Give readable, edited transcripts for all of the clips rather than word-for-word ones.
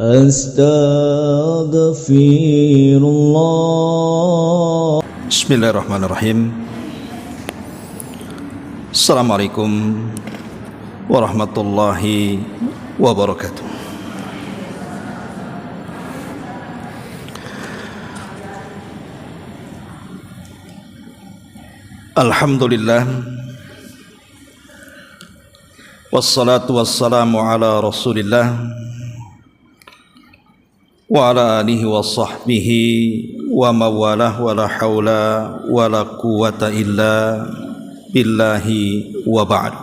Astaghfirullah. Bismillahirrahmanirrahim. Assalamualaikum warahmatullahi wabarakatuh. Alhamdulillah, wassalatu wassalamu ala rasulillah wa ala alihi wa sahbihi wa mawalah, wa la hawla wa la quwata illa billahi wa ba'd.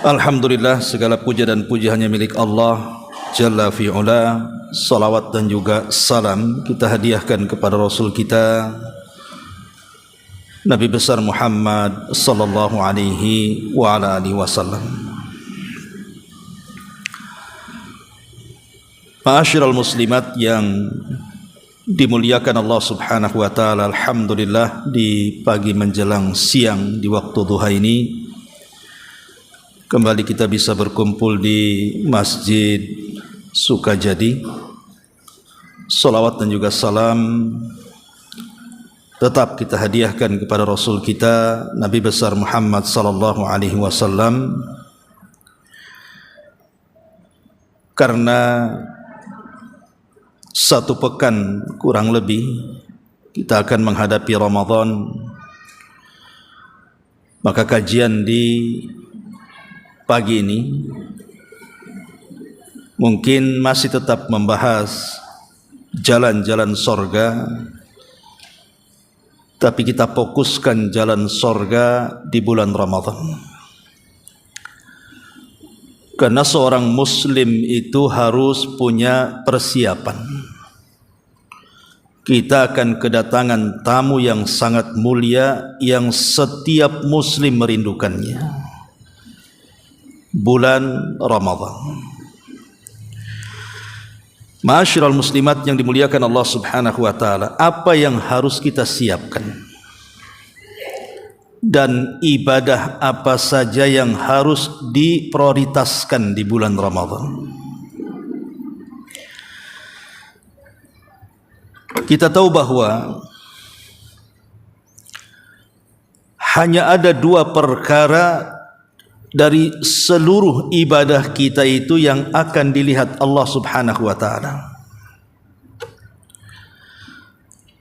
Alhamdulillah, segala puja dan puji hanya milik Allah Jalla fi'ula. Salawat dan juga salam kita hadiahkan kepada Rasul kita Nabi besar Muhammad sallallahu alaihi wa ala alihi wasallam. Ma'asyiral muslimat yang dimuliakan Allah subhanahu wa ta'ala, alhamdulillah di pagi menjelang siang di waktu duha ini kembali kita bisa berkumpul di Masjid Sukajadi. Salawat dan juga salam tetap kita hadiahkan kepada Rasul kita Nabi besar Muhammad sallallahu alaihi wasallam, karena satu pekan kurang lebih kita akan menghadapi Ramadan. Maka kajian di pagi ini mungkin masih tetap membahas jalan-jalan sorga, tapi kita fokuskan jalan sorga di bulan Ramadan. Karena seorang muslim itu harus punya persiapan. Kita akan kedatangan tamu yang sangat mulia yang setiap muslim merindukannya, bulan Ramadan. Ma'asyiral muslimat yang dimuliakan Allah subhanahu wa ta'ala, apa yang harus kita siapkan dan ibadah apa saja yang harus diprioritaskan di bulan Ramadan? Kita tahu bahwa hanya ada dua perkara dari seluruh ibadah kita itu yang akan dilihat Allah subhanahu wa ta'ala.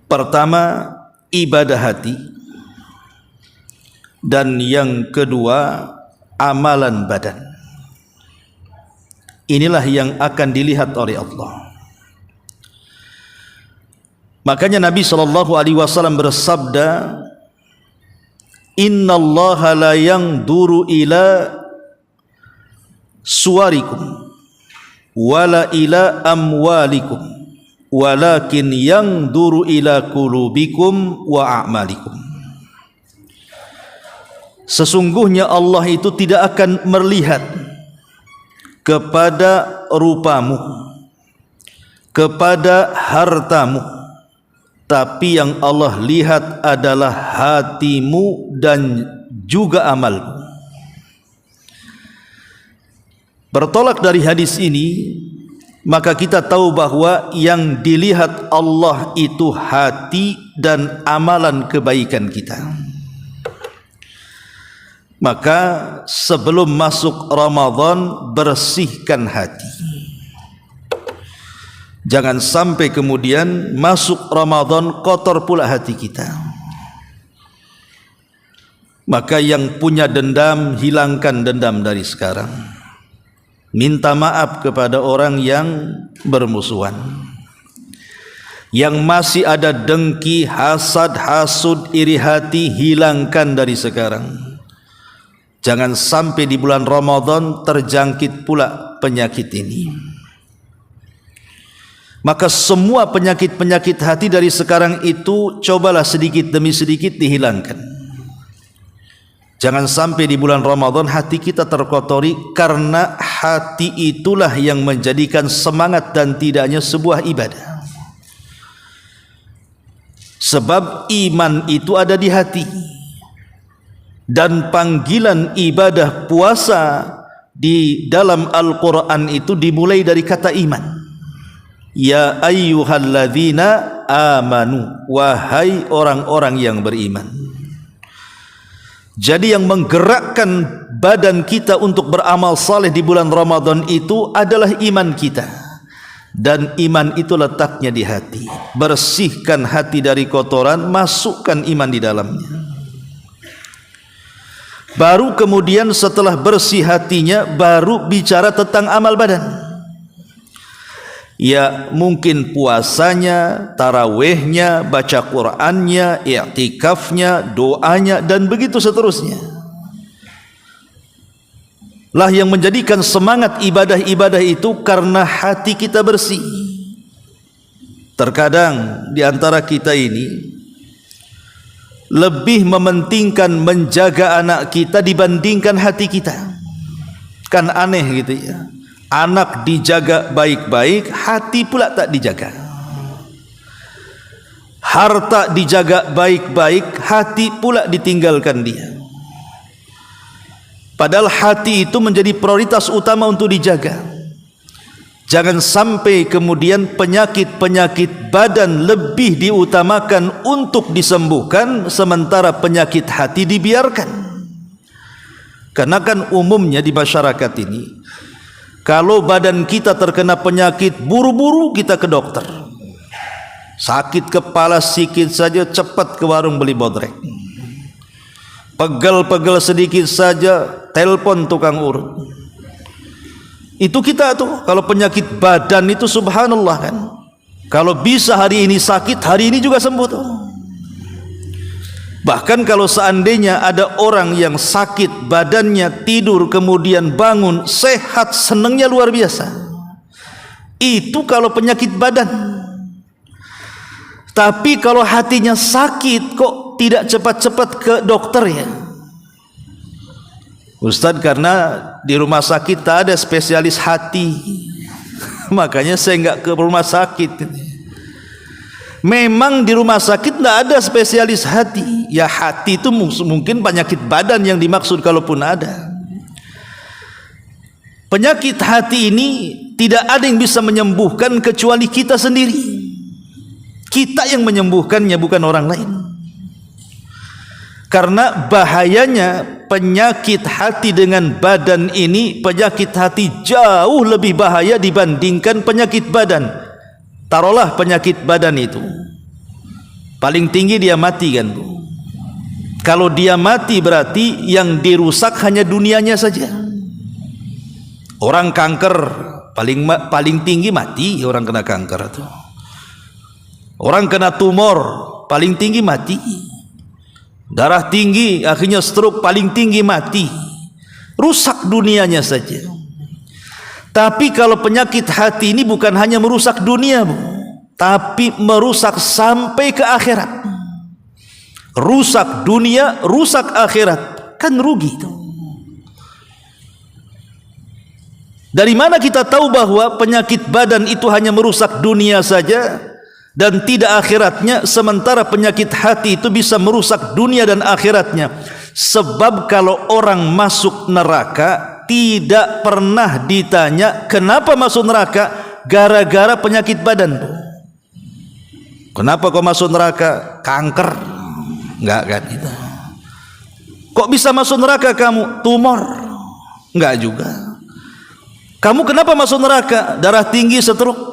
Pertama, ibadah hati, dan yang kedua amalan badan. Inilah yang akan dilihat oleh Allah. Makanya Nabi SAW bersabda, innallaha la yanzuru ila suwarikum wala ila amwalikum walakin yanzuru ila qulubikum wa a'malikum. Sesungguhnya Allah itu tidak akan melihat kepada rupamu, kepada hartamu, tapi yang Allah lihat adalah hatimu dan juga amalmu. Bertolak dari hadis ini, maka kita tahu bahwa yang dilihat Allah itu hati dan amalan kebaikan kita. Maka sebelum masuk Ramadan, bersihkan hati. Jangan sampai kemudian masuk Ramadan kotor pula hati kita. Maka yang punya dendam, hilangkan dendam dari sekarang. Minta maaf kepada orang yang bermusuhan. Yang masih ada dengki, hasad, hasud, iri hati, hilangkan dari sekarang. Jangan sampai di bulan Ramadan terjangkit pula penyakit ini. Maka semua penyakit-penyakit hati dari sekarang itu cobalah sedikit demi sedikit dihilangkan. Jangan sampai di bulan Ramadan hati kita terkotori, karena hati itulah yang menjadikan semangat dan tidaknya sebuah ibadah. Sebab iman itu ada di hati. Dan panggilan ibadah puasa di dalam Al-Quran itu dimulai dari kata iman. Ya ayyuhalladzina amanu, wahai orang-orang yang beriman. Jadi yang menggerakkan badan kita untuk beramal saleh di bulan Ramadan itu adalah iman kita. Dan iman itu letaknya di hati. Bersihkan hati dari kotoran, masukkan iman di dalamnya. Baru kemudian setelah bersih hatinya, baru bicara tentang amal badan. Ya mungkin puasanya, tarawihnya, baca Qur'annya, i'tikafnya, doanya, dan begitu seterusnya. Lah yang menjadikan semangat ibadah-ibadah itu karena hati kita bersih. Terkadang di antara kita ini lebih mementingkan menjaga anak kita dibandingkan hati kita. Kan aneh gitu ya. Anak dijaga baik-baik, hati pula tak dijaga. Harta dijaga baik-baik, hati pula ditinggalkan dia. Padahal hati itu menjadi prioritas utama untuk dijaga. Jangan sampai kemudian penyakit-penyakit badan lebih diutamakan untuk disembuhkan, sementara penyakit hati dibiarkan. Karena kan umumnya di masyarakat ini, kalau badan kita terkena penyakit, buru-buru kita ke dokter. Sakit kepala sedikit saja, cepat ke warung beli bodrek. Pegel-pegel sedikit saja, telepon tukang urut. Itu kita tuh, kalau penyakit badan itu subhanallah kan. Kalau bisa hari ini sakit, hari ini juga sembuh tuh. Bahkan kalau seandainya ada orang yang sakit badannya, tidur kemudian bangun sehat, senangnya luar biasa. Itu kalau penyakit badan. Tapi kalau hatinya sakit, kok tidak cepat-cepat ke dokter ya? Ustadz, karena di rumah sakit tak ada spesialis hati, makanya saya enggak ke rumah sakit. Memang di rumah sakit tidak ada spesialis hati. Ya hati itu mungkin penyakit badan yang dimaksud kalaupun ada. Penyakit hati ini tidak ada yang bisa menyembuhkan kecuali kita sendiri. Kita yang menyembuhkannya, bukan orang lain. Karena bahayanya penyakit hati dengan badan ini, penyakit hati jauh lebih bahaya dibandingkan penyakit badan. Taruhlah penyakit badan itu paling tinggi dia mati kan Bu. Kalau dia mati berarti yang dirusak hanya dunianya saja. Orang kanker paling tinggi mati, orang kena kanker itu. Orang kena tumor paling tinggi mati. Darah tinggi akhirnya stroke paling tinggi mati. Rusak dunianya saja. Tapi kalau penyakit hati ini bukan hanya merusak dunia, Bu, tapi merusak sampai ke akhirat. Rusak dunia, rusak akhirat, kan rugi itu. Dari mana kita tahu bahwa penyakit badan itu hanya merusak dunia saja dan tidak akhiratnya, sementara penyakit hati itu bisa merusak dunia dan akhiratnya? Sebab kalau orang masuk neraka tidak pernah ditanya kenapa masuk neraka, gara-gara penyakit badan. Kenapa kau masuk neraka? Kanker? Enggak kan itu. Kok bisa masuk neraka kamu? Tumor? Enggak juga. Kamu kenapa masuk neraka? Darah tinggi, stroke.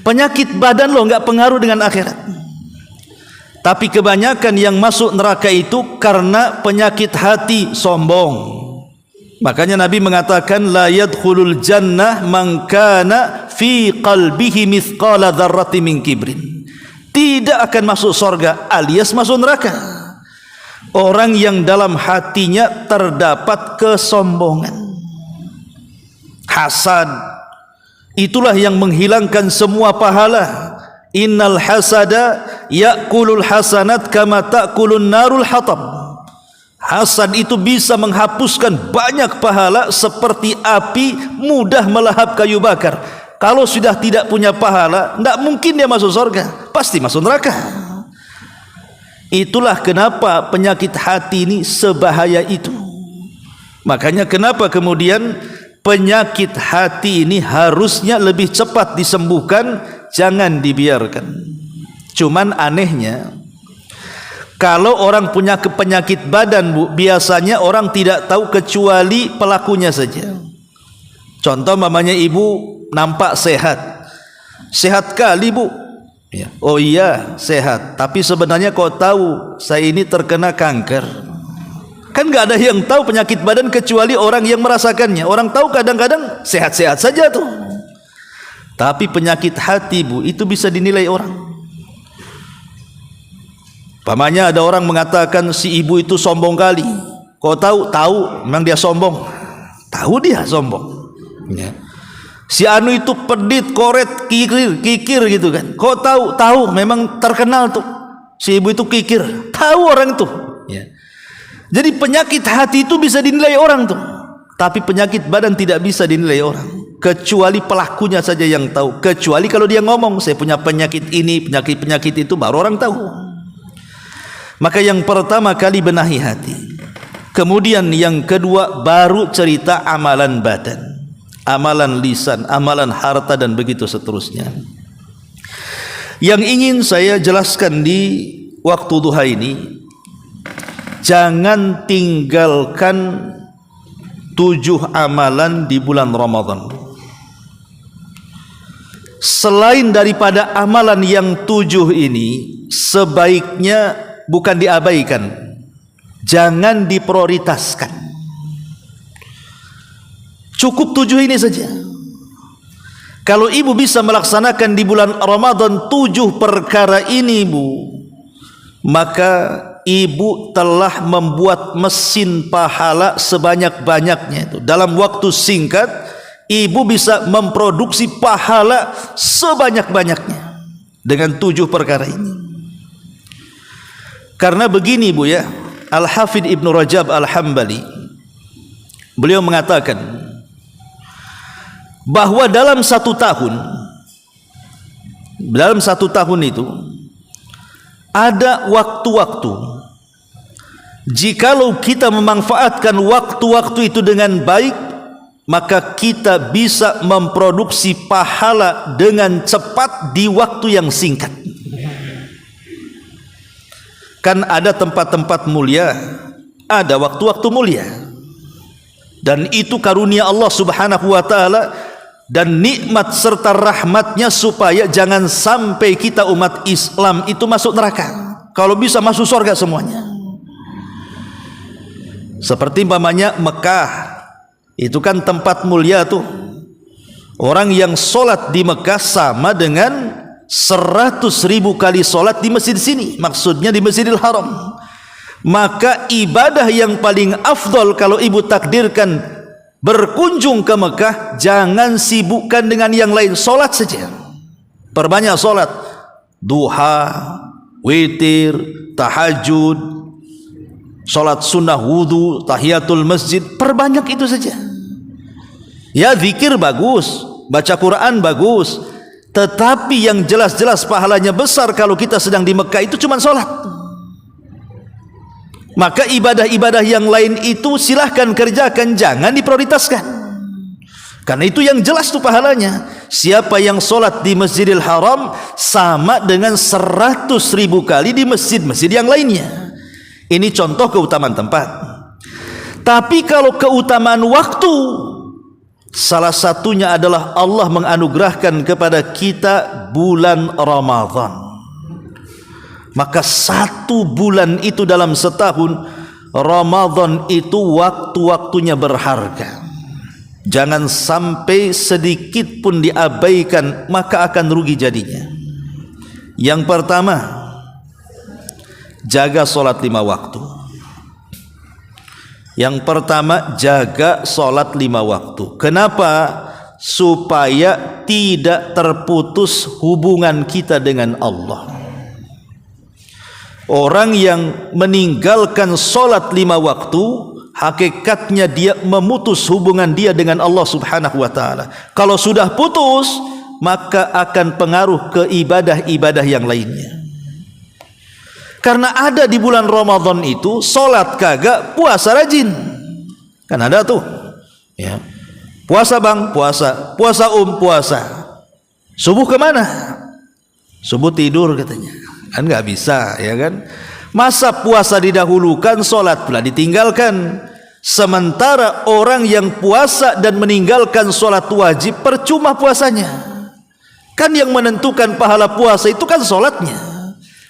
Penyakit badan lo enggak pengaruh dengan akhirat. Tapi kebanyakan yang masuk neraka itu karena penyakit hati, sombong. Makanya Nabi mengatakan la yadkhulul jannah man kana fi qalbihi mithqala dzarratin min kibrin. Tidak akan masuk surga alias masuk neraka orang yang dalam hatinya terdapat kesombongan, hasad. Itulah yang menghilangkan semua pahala. Innal hasada ya'kulul hasanat kama ta'kulun narul hatab. Hasad itu bisa menghapuskan banyak pahala seperti api mudah melahap kayu bakar. Kalau sudah tidak punya pahala, tidak mungkin dia masuk surga, pasti masuk neraka. Itulah kenapa penyakit hati ini sebahaya itu. Makanya kenapa kemudian penyakit hati ini harusnya lebih cepat disembuhkan, jangan dibiarkan. Cuman anehnya, kalau orang punya penyakit badan, Bu, biasanya orang tidak tahu kecuali pelakunya saja. Contoh mamanya ibu nampak sehat. Sehat kali, Bu. Ya. Oh iya, sehat. Tapi sebenarnya kau tahu saya ini terkena kanker. Kan gak ada yang tahu penyakit badan kecuali orang yang merasakannya. Orang tahu kadang-kadang sehat-sehat saja tuh. Tapi penyakit hati, Bu, itu bisa dinilai orang. Pamannya ada orang mengatakan si ibu itu sombong kali. Kau tahu? Tahu, memang dia sombong. Tahu dia sombong. Ya. Si anu itu pedit, koret, kikir gitu kan. Kau tahu? Tahu, memang terkenal tuh. Si ibu itu kikir. Tahu orang itu. Ya. Jadi penyakit hati itu bisa dinilai orang tuh. Tapi penyakit badan tidak bisa dinilai orang. Kecuali pelakunya saja yang tahu. Kecuali kalau dia ngomong, saya punya penyakit ini, penyakit itu, baru orang tahu. Maka yang pertama kali benahi hati. Kemudian yang kedua baru cerita amalan badan, amalan lisan, amalan harta, dan begitu seterusnya. Yang ingin saya jelaskan di waktu duha ini, jangan tinggalkan 7 amalan di bulan Ramadan. Selain daripada amalan yang 7 ini, sebaiknya bukan diabaikan, jangan diprioritaskan. Cukup 7 ini saja. Kalau ibu bisa melaksanakan di bulan Ramadan 7 perkara ini, Bu, maka ibu telah membuat mesin pahala sebanyak-banyaknya itu. Dalam waktu singkat, ibu bisa memproduksi pahala sebanyak-banyaknya dengan 7 perkara ini. Karena begini, Bu, ya, Al-Hafidh Ibnu Rajab Al-Hambali, beliau mengatakan bahwa dalam satu tahun itu ada waktu-waktu, jikalau kita memanfaatkan waktu-waktu itu dengan baik, maka kita bisa memproduksi pahala dengan cepat di waktu yang singkat. Kan ada tempat-tempat mulia, ada waktu-waktu mulia, dan itu karunia Allah Subhanahu wa ta'ala dan nikmat serta rahmatnya supaya jangan sampai kita umat Islam itu masuk neraka. Kalau bisa masuk surga semuanya. Seperti umpamanya Mekah, itu kan tempat mulia tuh. Orang yang sholat di Mekah sama dengan 100.000 kali sholat di masjid sini, maksudnya di Masjidil Haram. Maka ibadah yang paling afdol kalau ibu takdirkan berkunjung ke Mekah, jangan sibukkan dengan yang lain, sholat saja. Perbanyak sholat, duha, witir, tahajud, sholat sunnah wudu, tahiyatul masjid, perbanyak itu saja. Ya, zikir bagus, baca Quran bagus, tetapi yang jelas-jelas pahalanya besar kalau kita sedang di Mekah itu cuma sholat. Maka ibadah-ibadah yang lain itu silahkan kerjakan, jangan diprioritaskan. Karena itu yang jelas tuh pahalanya. Siapa yang sholat di Masjidil Haram sama dengan 100.000 kali di masjid-masjid yang lainnya. Ini contoh keutamaan tempat. Tapi kalau keutamaan waktu, salah satunya adalah Allah menganugerahkan kepada kita bulan Ramadan. Maka 1 bulan itu dalam setahun, Ramadan itu waktu-waktunya berharga. Jangan sampai sedikit pun diabaikan, maka akan rugi jadinya. Yang pertama, jaga sholat 5 waktu. Yang pertama, jaga sholat 5 waktu. Kenapa? Supaya tidak terputus hubungan kita dengan Allah. Orang yang meninggalkan sholat 5 waktu, hakikatnya dia memutus hubungan dia dengan Allah Subhanahu wa ta'ala. Kalau sudah putus, maka akan pengaruh ke ibadah-ibadah yang lainnya. Karena ada di bulan Ramadan itu salat kagak, puasa rajin. Kan ada tuh. Ya. Puasa bang, puasa. Puasa puasa. Subuh kemana? Subuh tidur katanya. Kan nggak bisa, ya kan? Masa puasa didahulukan, salat pula ditinggalkan. Sementara orang yang puasa dan meninggalkan salat wajib, percuma puasanya. Kan yang menentukan pahala puasa itu kan salatnya.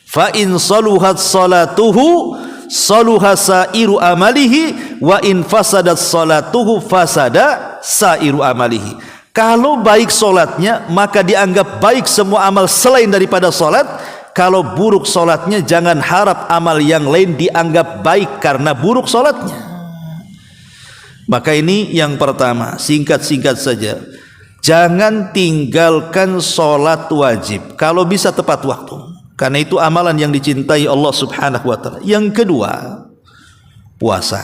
Fa in saluhat salatuhu saluha sairu amalihi wa in fasadat salatuhu fasada sairu amalihi. Kalau baik salatnya, maka dianggap baik semua amal selain daripada salat. Kalau buruk salatnya, jangan harap amal yang lain dianggap baik karena buruk salatnya. Maka ini yang pertama, singkat-singkat saja. Jangan tinggalkan salat wajib kalau bisa tepat waktu. Karena itu amalan yang dicintai Allah Subhanahu wa taala. Yang kedua, puasa.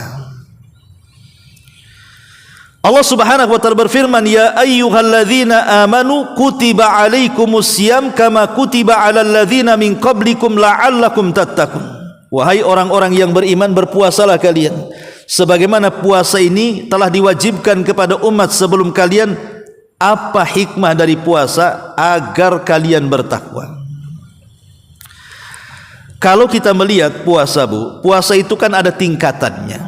Allah Subhanahu wa taala berfirman, "Ya ayyuhalladzina amanu kutiba alaikumusiyam kama kutiba alal ladzina min qablikum la'allakum tattaqun." Wahai orang-orang yang beriman, berpuasalah kalian sebagaimana puasa ini telah diwajibkan kepada umat sebelum kalian. Apa hikmah dari puasa? Agar kalian bertakwa. Kalau kita melihat puasa, Bu, puasa itu kan ada tingkatannya.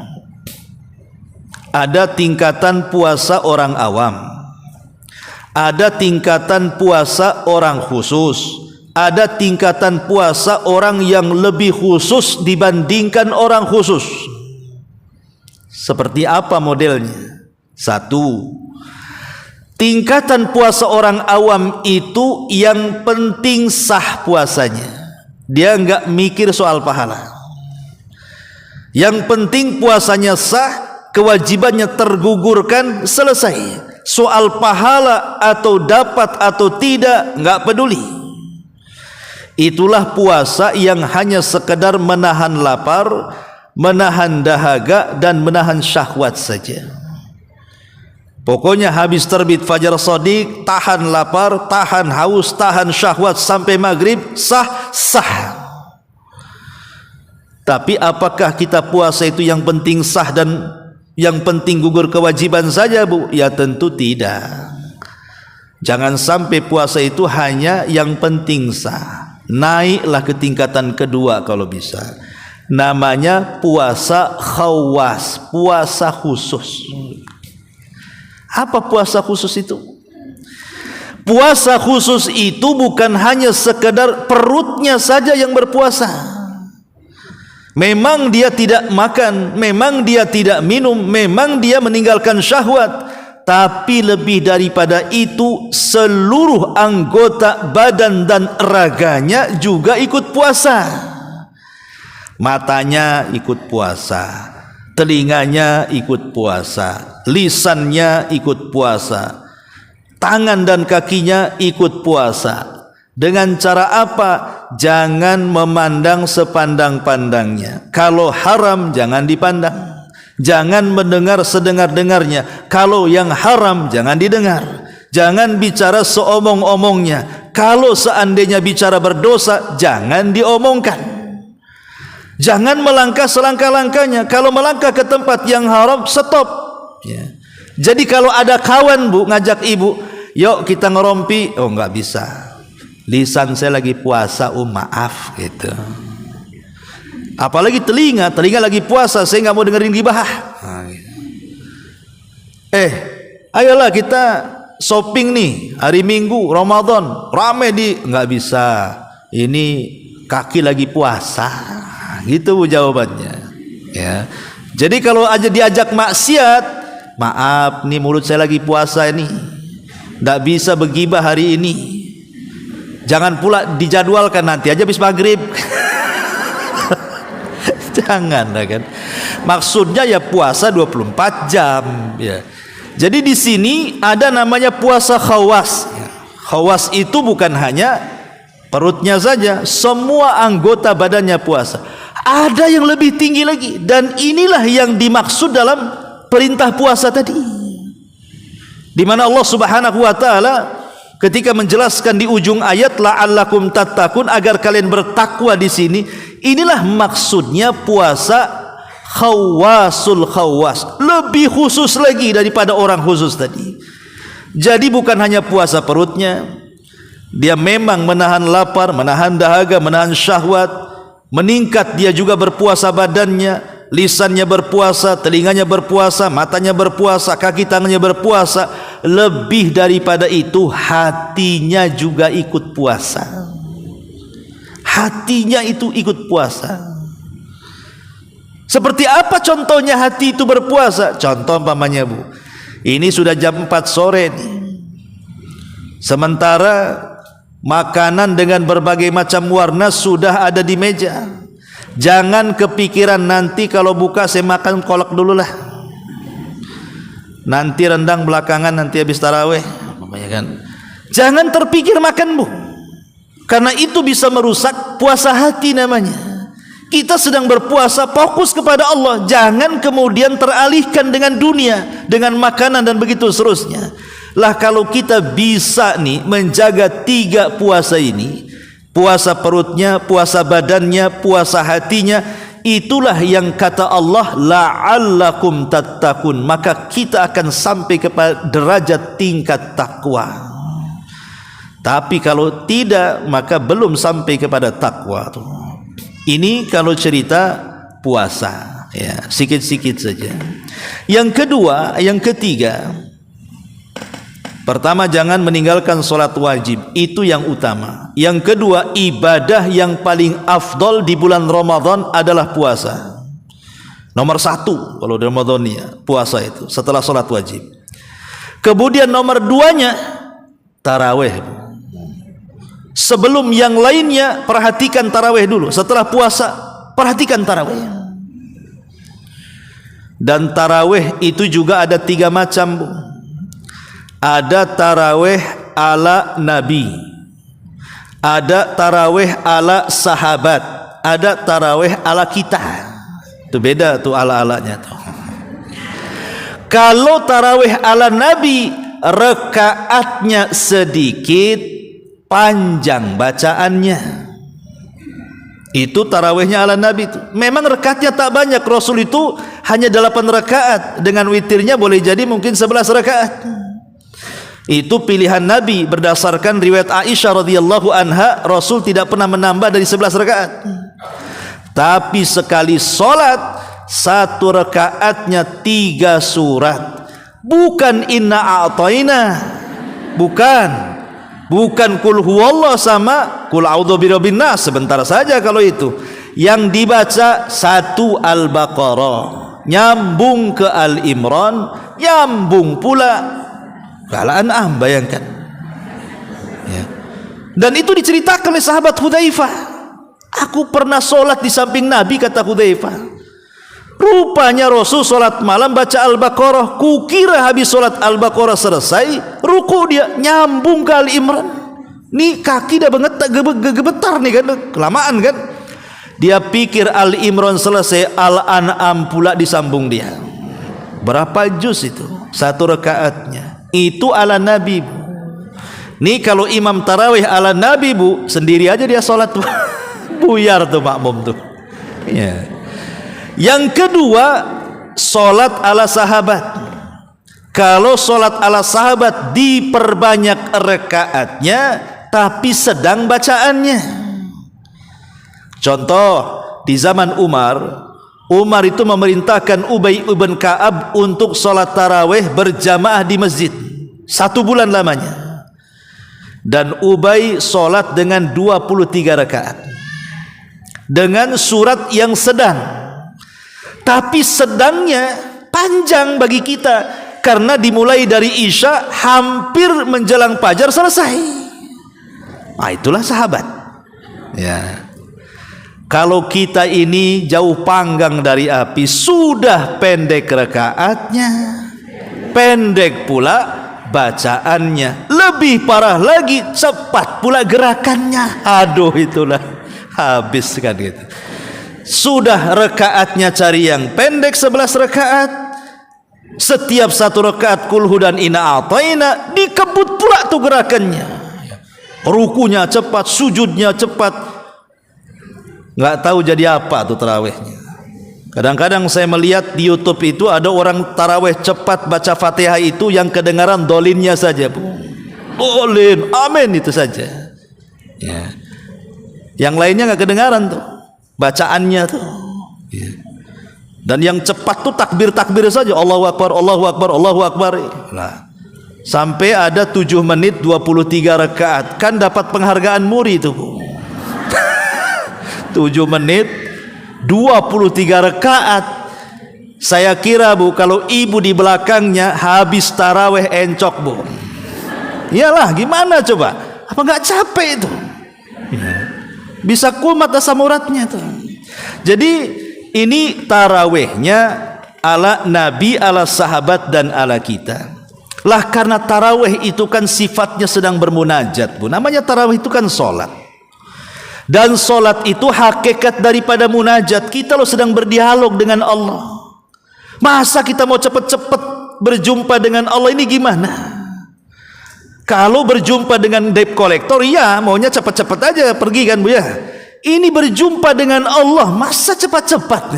Ada tingkatan puasa orang awam, ada tingkatan puasa orang khusus, ada tingkatan puasa orang yang lebih khusus dibandingkan orang khusus. Seperti apa modelnya? Satu, tingkatan puasa orang awam itu yang penting sah puasanya. Dia enggak mikir soal pahala. Yang penting puasanya sah, kewajibannya tergugurkan, selesai. Soal pahala atau dapat atau tidak, enggak peduli. Itulah puasa yang hanya sekedar menahan lapar, menahan dahaga, dan menahan syahwat saja. Pokoknya habis terbit fajar shadiq, tahan lapar, tahan haus, tahan syahwat sampai maghrib, sah. Tapi apakah kita puasa itu yang penting sah dan yang penting gugur kewajiban saja, Bu? Ya tentu tidak. Jangan sampai puasa itu hanya yang penting sah. Naiklah ke tingkatan kedua kalau bisa. Namanya puasa khawas, puasa khusus. Apa puasa khusus itu? Puasa khusus itu bukan hanya sekedar perutnya saja yang berpuasa. Memang dia tidak makan, memang dia tidak minum, memang dia meninggalkan syahwat, tapi lebih daripada itu seluruh anggota badan dan raganya juga ikut puasa. Matanya ikut puasa, telinganya ikut puasa, lisannya ikut puasa, tangan dan kakinya ikut puasa. Dengan cara apa? Jangan memandang sepandang-pandangnya. Kalau haram jangan dipandang. Jangan mendengar sedengar-dengarnya. Kalau yang haram jangan didengar. Jangan bicara seomong-omongnya. Kalau seandainya bicara berdosa, jangan diomongkan. Jangan melangkah selangkah-langkahnya. Kalau melangkah ke tempat yang haram, stop. Ya. Jadi kalau ada kawan, Bu, ngajak ibu, yuk kita ngerompi, oh nggak bisa. Lisan saya lagi puasa, maaf gitu. Apalagi telinga lagi puasa, saya nggak mau dengerin gibah. Gitu. Ayolah kita shopping nih hari Minggu Ramadan, rame nggak bisa. Ini kaki lagi puasa. Gitu Bu jawabannya. Ya. Jadi kalau aja diajak maksiat, maaf nih mulut saya lagi puasa ini, nggak bisa begibah hari ini. Jangan pula dijadwalkan nanti aja habis maghrib. Jangan kan. Maksudnya ya puasa 24 jam ya. Jadi di sini ada namanya puasa khawas. Khawas itu bukan hanya perutnya saja, semua anggota badannya puasa. Ada yang lebih tinggi lagi, dan inilah yang dimaksud dalam perintah puasa tadi. Di mana Allah Subhanahu wa taala ketika menjelaskan di ujung ayat la'allakum tattaqun, agar kalian bertakwa, di sini Inilah maksudnya puasa khawasul khawas, lebih khusus lagi daripada orang khusus tadi. Jadi bukan hanya puasa perutnya, dia memang menahan lapar, menahan dahaga, menahan syahwat, meningkat dia juga berpuasa badannya, lisannya berpuasa, telinganya berpuasa, matanya berpuasa, kaki tangannya berpuasa. Lebih daripada itu, hatinya juga ikut puasa. Hatinya itu ikut puasa. Seperti apa contohnya hati itu berpuasa? Contoh umpamanya, Bu, ini sudah jam 4 sore nih, sementara makanan dengan berbagai macam warna sudah ada di meja. Jangan kepikiran nanti kalau buka saya makan kolak dulu lah, nanti rendang belakangan, nanti habis taraweh, kan? Jangan terpikir makan, Bu, karena itu bisa merusak puasa hati namanya. Kita sedang berpuasa, fokus kepada Allah. Jangan kemudian teralihkan dengan dunia, dengan makanan dan begitu seterusnya. Lah kalau kita bisa nih menjaga 3 puasa ini, puasa perutnya, puasa badannya, puasa hatinya, itulah yang kata Allah la'allakum tattaqun, maka kita akan sampai kepada derajat tingkat takwa. Tapi kalau tidak, maka belum sampai kepada takwa tuh. Ini kalau cerita puasa, ya, sikit-sikit saja. Yang kedua, yang ketiga, pertama jangan meninggalkan sholat wajib, itu yang utama. Yang kedua, ibadah yang paling afdol di bulan Ramadan adalah puasa. Nomor 1 kalau di Ramadan ya, puasa itu setelah sholat wajib. Kemudian nomor 2-nya taraweh. Sebelum yang lainnya, perhatikan taraweh dulu. Setelah puasa, perhatikan taraweh. Dan taraweh itu juga ada 3 macam, Bu. Ada taraweh ala Nabi, ada taraweh ala sahabat, ada taraweh ala kita. Itu beda tuh ala-alanya tuh. Kalau taraweh ala Nabi, rakaatnya sedikit, panjang bacaannya. Itu tarawihnya ala Nabi itu. Memang rakaatnya tak banyak. Rasul itu hanya 8 rakaat. Dengan witirnya boleh jadi mungkin 11 rakaat. Itu pilihan Nabi berdasarkan riwayat Aisyah radhiyallahu anha. Rasul tidak pernah menambah dari 11 rakaat. Tapi sekali solat, 1 rakaatnya 3 surat. Bukan inna a'tayna, bukan kul huwallah sama kul a'udzu birabbin nas, sebentar saja kalau itu. Yang dibaca 1 Al-Baqarah, nyambung ke Al-Imran, nyambung pula ke Al-An'am, bayangkan ya. Dan itu diceritakan oleh sahabat Hudzaifah. Aku pernah sholat di samping Nabi, kata Hudzaifah. Rupanya Rasul sholat malam baca Al-Baqarah. Kukira habis sholat Al-Baqarah selesai, ruku dia nyambung ke Al-Imran. Nih kaki dah gemetar nih kan, kelamaan kan. Dia pikir Al-Imran selesai, Al-An'am pula disambung dia. Berapa juz itu? 1 rakaatnya. Itu ala Nabi, Bu. Nih kalau imam tarawih ala Nabi, Bu, sendiri aja dia sholat tuh. Buyar tuh makmum tuh ya. Yang kedua, solat ala sahabat. Kalau solat ala sahabat diperbanyak rakaatnya, tapi sedang bacaannya. Contoh, di zaman Umar itu memerintahkan Ubay ibn Ka'ab untuk solat tarawih berjamaah di masjid 1 bulan lamanya. Dan Ubay solat dengan 23 rakaat dengan surat yang sedang. Tapi sedangnya panjang bagi kita, karena dimulai dari Isya hampir menjelang fajar selesai. Nah, itulah sahabat ya. Kalau kita ini jauh panggang dari api, sudah pendek rakaatnya, pendek pula bacaannya, lebih parah lagi cepat pula gerakannya. Aduh, itulah habis kan gitu. Sudah rakaatnya cari yang pendek 11 rakaat. Setiap 1 rakaat kulhu dan inna a'tayna, dikebut pula tuh gerakannya. Rukunya cepat, sujudnya cepat. nggak tahu jadi apa tuh tarawehnya. Kadang-kadang saya melihat di YouTube itu ada orang taraweh cepat baca Fatihah itu yang kedengaran dolinnya saja, Bu. Dolin, amin itu saja. Ya. Yang lainnya nggak kedengaran tuh bacaannya tuh. Ya. Dan yang cepat tuh takbir saja, Allahu Akbar, Allahu Akbar, Allahu Akbar. Nah, sampai ada 7 menit 23 rakaat, kan dapat penghargaan muri itu, Bu. 7 menit 23 rakaat. Saya kira, Bu, kalau ibu di belakangnya habis taraweh encok, Bu. Iyalah, gimana coba? Apa nggak capek itu? Bisa kumat asam uratnya tuh. Jadi ini tarawehnya ala Nabi, ala sahabat, dan ala kita. Lah karena taraweh itu kan sifatnya sedang bermunajat, Bu. Namanya taraweh itu kan sholat. Dan sholat itu hakikat daripada munajat. Kita loh sedang berdialog dengan Allah. Masa kita mau cepet-cepet berjumpa dengan Allah, ini gimana? Kalau berjumpa dengan debt collector, ya maunya cepat-cepat aja pergi kan, Bu, ya. Ini berjumpa dengan Allah, masa cepat-cepat?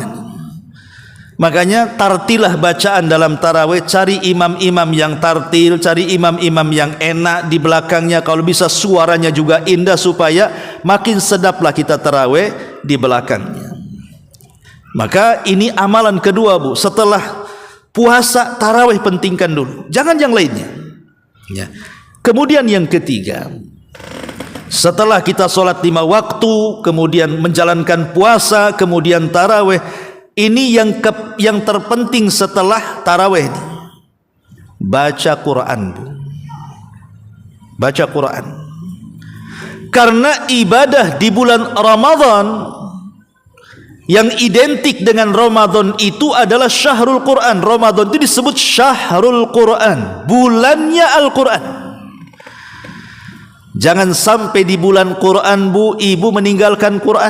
Makanya tartilah bacaan dalam tarawih. Cari imam-imam yang tartil, cari imam-imam yang enak di belakangnya, kalau bisa suaranya juga indah, supaya makin sedaplah kita tarawih di belakangnya. Maka ini amalan kedua, Bu. Setelah puasa, tarawih pentingkan dulu, jangan yang lainnya, ya. Kemudian yang ketiga, setelah kita sholat 5 waktu, kemudian menjalankan puasa, kemudian tarawih, ini yang terpenting setelah tarawih ini, baca Quran, Bu. Baca Quran. Karena ibadah di bulan Ramadan yang identik dengan Ramadan itu adalah syahrul Quran. Ramadan itu disebut syahrul Quran, bulannya Al-Quran. Jangan sampai di bulan Quran, Bu, ibu meninggalkan Quran.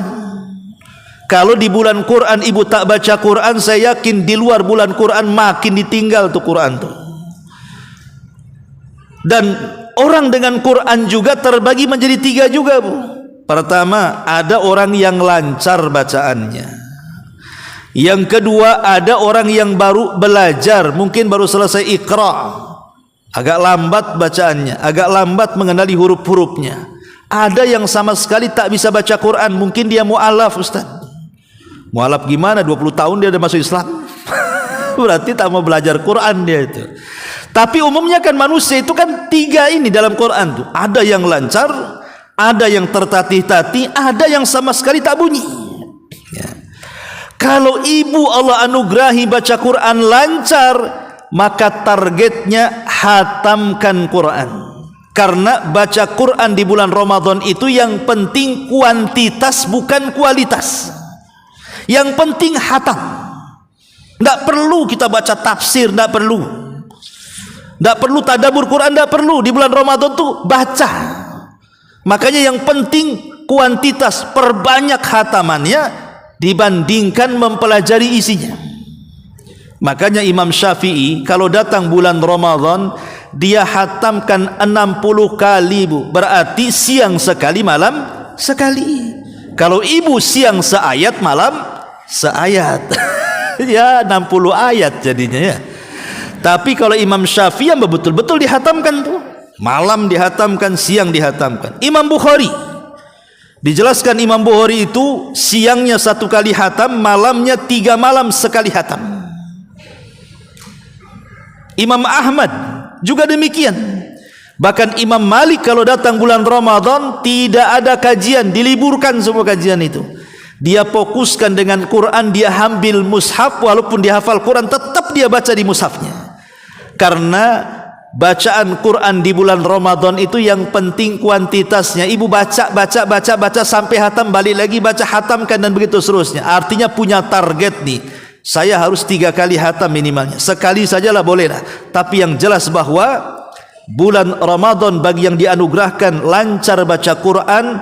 Kalau di bulan Quran ibu tak baca Quran, saya yakin di luar bulan Quran makin ditinggal tuh Quran tuh. Dan orang dengan Quran juga terbagi menjadi 3 juga, Bu. Pertama, ada orang yang lancar bacaannya. Yang kedua, ada orang yang baru belajar, mungkin baru selesai Iqra, agak lambat bacaannya, agak lambat mengenali huruf-hurufnya. Ada yang sama sekali tak bisa baca Quran, mungkin dia mu'alaf, Ustaz. Mu'alaf gimana? 20 tahun dia udah masuk Islam. Berarti tak mau belajar Quran dia itu. Tapi umumnya kan manusia itu kan 3 ini dalam Quran tuh. Ada yang lancar, ada yang tertatih-tatih, ada yang sama sekali tak bunyi, ya. Kalau ibu Allah anugerahi baca Quran lancar, maka targetnya hatamkan Quran. Karena baca Quran di bulan Ramadan itu yang penting kuantitas bukan kualitas. Yang penting hatam. Tidak perlu kita baca tafsir, tidak perlu. Tidak perlu tadabbur Quran, tidak perlu. Di bulan Ramadan tuh baca. Makanya yang penting kuantitas, perbanyak hatamannya dibandingkan mempelajari isinya. Makanya Imam Syafi'i kalau datang bulan Ramadan, dia hatamkan 60 kali, Bu. Berarti siang sekali, malam sekali. Kalau ibu siang seayat, malam seayat. Ya 60 ayat jadinya, ya. Tapi kalau Imam Syafi'i yang betul-betul dihatamkan tuh, malam dihatamkan, siang dihatamkan. Imam Bukhari dijelaskan, Imam Bukhari itu siangnya 1 kali hatam, malamnya 3 malam sekali hatam. Imam Ahmad juga demikian. Bahkan Imam Malik kalau datang bulan Ramadan tidak ada kajian, diliburkan semua kajian itu. Dia fokuskan dengan Quran, dia ambil mushaf, walaupun dia hafal Quran tetap dia baca di mushafnya. Karena bacaan Quran di bulan Ramadan itu yang penting kuantitasnya. Ibu baca sampai hatam, balik lagi baca, hatamkan, dan begitu seterusnya. Artinya punya target nih, saya harus 3 kali hatam minimalnya. Sekali sajalah boleh lah. Tapi yang jelas bahwa bulan Ramadan bagi yang dianugerahkan lancar baca Quran,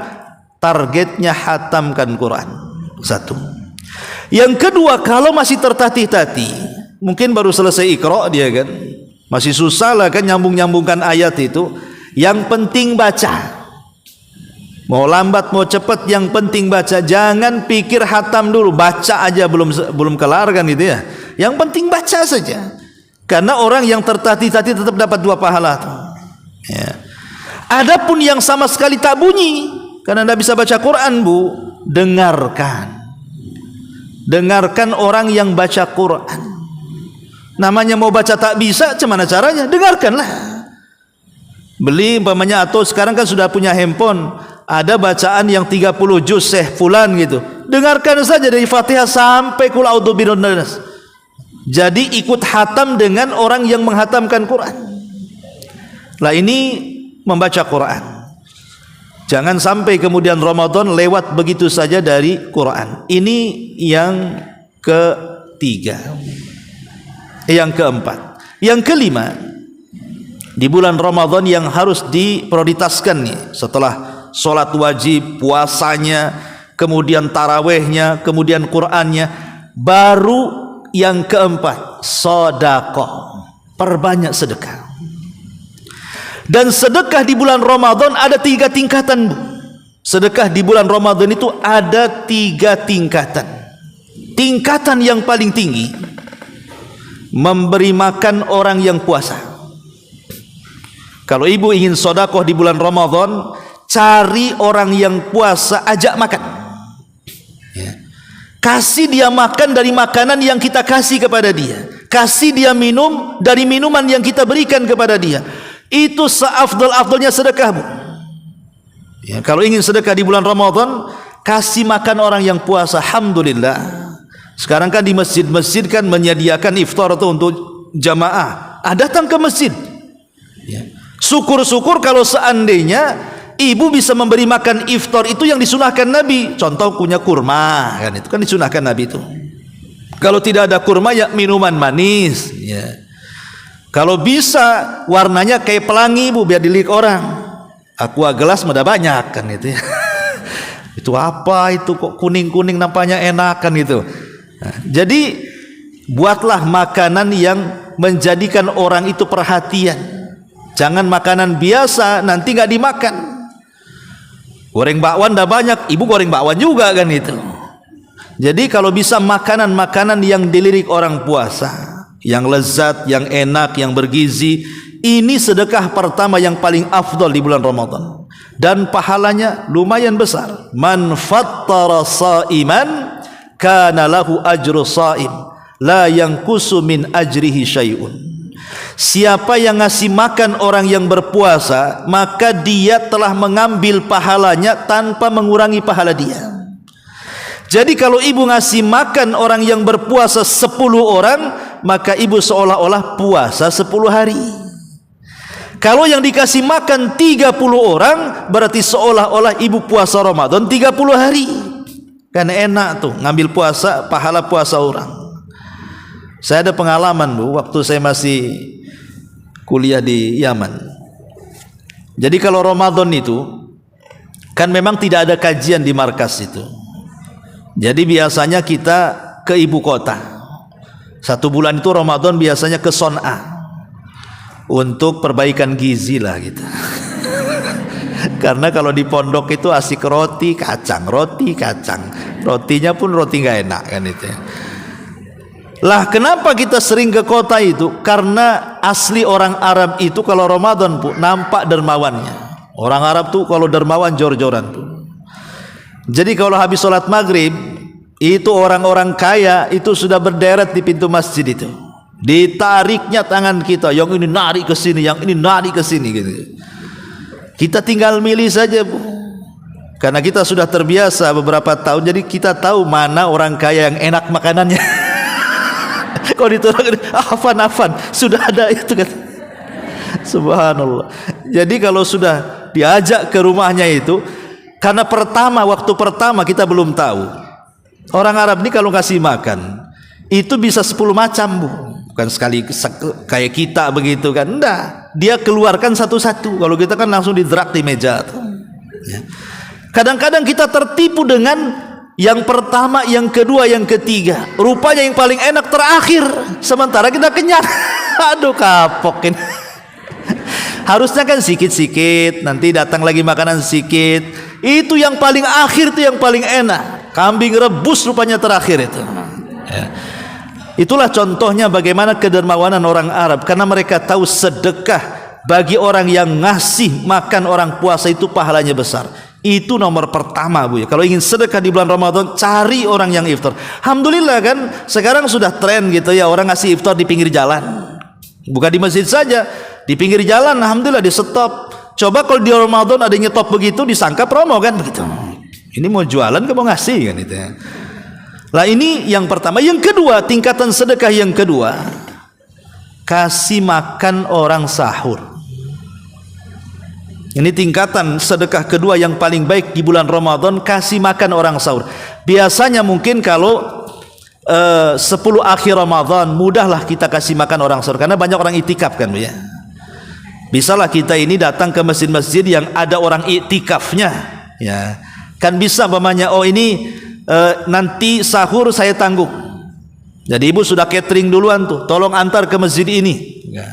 targetnya hatamkan Quran. 1. Yang kedua, kalau masih tertatih-tatih, mungkin baru selesai Iqra dia kan, masih susah lah kan nyambung-nyambungkan ayat itu. Yang penting baca. Mau lambat mau cepat yang penting baca. Jangan pikir hatam dulu, baca aja belum kelar kan gitu ya. Yang penting baca saja. Karena orang yang tertatih-tatih tetap dapat 2 pahala tuh. Ya. Adapun yang sama sekali tak bunyi karena tidak bisa baca Quran, Bu, dengarkan orang yang baca Quran. Namanya mau baca tak bisa, gimana caranya? Dengarkanlah. Beli umpamanya, atau sekarang kan sudah punya handphone, ada bacaan yang 30 juz fulan gitu. Dengarkan saja dari Fatihah sampai qul a'udzu birabbin nas. Jadi ikut hatam dengan orang yang menghatamkan Quran. Lah ini membaca Quran. Jangan sampai kemudian Ramadan lewat begitu saja dari Quran. Ini yang ketiga. Yang keempat. Yang kelima, di bulan Ramadan yang harus diprioritaskan nih, setelah sholat wajib, puasanya, kemudian tarawehnya, kemudian Qurannya, baru yang keempat, sedekah. Perbanyak sedekah. Dan sedekah di bulan Ramadan ada 3 tingkatan, Bu. Sedekah di bulan Ramadan itu ada 3 tingkatan. Tingkatan yang paling tinggi, memberi makan orang yang puasa. Kalau ibu ingin sedekah di bulan Ramadan, cari orang yang puasa, ajak makan. Ya. Kasih dia makan dari makanan yang kita kasih kepada dia. Kasih dia minum dari minuman yang kita berikan kepada dia. Itu seafdal-afdalnya sedekah, Bu. Ya, kalau ingin sedekah di bulan Ramadan, kasih makan orang yang puasa. Alhamdulillah. Sekarang kan di masjid-masjid kan menyediakan iftar itu untuk jamaah. Datang ke masjid. Ya. Syukur-syukur kalau seandainya ibu bisa memberi makan iftar itu yang disunahkan Nabi. Contoh punya kurma, kan itu kan disunahkan Nabi itu. Kalau tidak ada kurma ya minuman manis. Ya. Kalau bisa warnanya kayak pelangi, Bu, biar dilihat orang. Aqua gelas sudah banyak kan itu. Ya. Itu apa itu kok kuning-kuning nampaknya enak kan itu. Nah, jadi buatlah makanan yang menjadikan orang itu perhatian. Jangan makanan biasa nanti nggak dimakan. Goreng bakwan dah banyak, ibu goreng bakwan juga kan itu. Jadi kalau bisa makanan-makanan yang dilirik orang puasa, yang lezat, yang enak, yang bergizi, ini sedekah pertama yang paling afdal di bulan Ramadan. Dan pahalanya lumayan besar. Man fattara sa'iman kana lahu ajru sha'im la yanqusu min ajrihi syai'un. Siapa yang ngasih makan orang yang berpuasa, maka dia telah mengambil pahalanya tanpa mengurangi pahala dia. Jadi kalau ibu ngasih makan orang yang berpuasa 10 orang, maka ibu seolah-olah puasa 10 hari. Kalau yang dikasih makan 30 orang, berarti seolah-olah ibu puasa Ramadan 30 hari. Kan enak tuh ngambil puasa, pahala puasa orang. Saya ada pengalaman, Bu, waktu saya masih kuliah di Yaman. Jadi kalau Ramadan itu kan memang tidak ada kajian di markas itu. Jadi biasanya kita ke ibu kota. 1 bulan itu Ramadan biasanya ke Son'a untuk perbaikan gizi lah gitu. Karena kalau di pondok itu asik roti kacang. Rotinya pun roti nggak enak kan itu. Lah kenapa kita sering ke kota itu? Karena asli orang Arab itu kalau Ramadan, Bu, nampak dermawannya. Orang Arab tuh kalau dermawan jor-joran tuh. Jadi kalau habis sholat maghrib, itu orang-orang kaya itu sudah berderet di pintu masjid itu. Ditariknya tangan kita, yang ini narik ke sini, yang ini narik ke sini gitu. Kita tinggal milih saja, Bu. Karena kita sudah terbiasa beberapa tahun, jadi kita tahu mana orang kaya yang enak makanannya. Kalau ditolak, afan sudah ada itu kan. Subhanallah. Jadi kalau sudah diajak ke rumahnya itu, karena waktu pertama kita belum tahu. Orang Arab ini kalau kasih makan itu bisa 10 macam, Bu. Bukan sekali kayak kita begitu kan. Enggak, dia keluarkan satu-satu. Kalau kita kan langsung didrak di meja tuh. Ya. Kadang-kadang kita tertipu dengan yang pertama, yang kedua, yang ketiga. Rupanya yang paling enak terakhir. Sementara kita kenyang. Aduh kapok ini. Harusnya kan sikit-sikit, nanti datang lagi makanan sedikit. Itu yang paling akhir, itu yang paling enak. Kambing rebus rupanya terakhir itu. Ya. Itulah contohnya bagaimana kedermawanan orang Arab, karena mereka tahu sedekah bagi orang yang ngasih makan orang puasa itu pahalanya besar. Itu nomor pertama, Bu ya. Kalau ingin sedekah di bulan Ramadan, cari orang yang iftar. Alhamdulillah kan sekarang sudah tren gitu ya, orang ngasih iftar di pinggir jalan. Bukan di masjid saja, di pinggir jalan alhamdulillah di stop. Coba kalau di Ramadan ada nyetop begitu, disangka promo kan begitu. Ini mau jualan ke mau ngasih kan itu ya. Lah ini yang pertama. Yang kedua, tingkatan sedekah yang kedua, kasih makan orang sahur. Ini tingkatan sedekah kedua yang paling baik di bulan Ramadan, kasih makan orang sahur. Biasanya mungkin kalau 10 akhir Ramadan mudahlah kita kasih makan orang sahur, karena banyak orang itikaf kan ya. Bisalah kita ini datang ke masjid-masjid yang ada orang iktikafnya ya. Kan bisa umpamanya, oh ini nanti sahur saya tanggung. Jadi ibu sudah catering duluan tuh, tolong antar ke masjid ini ya.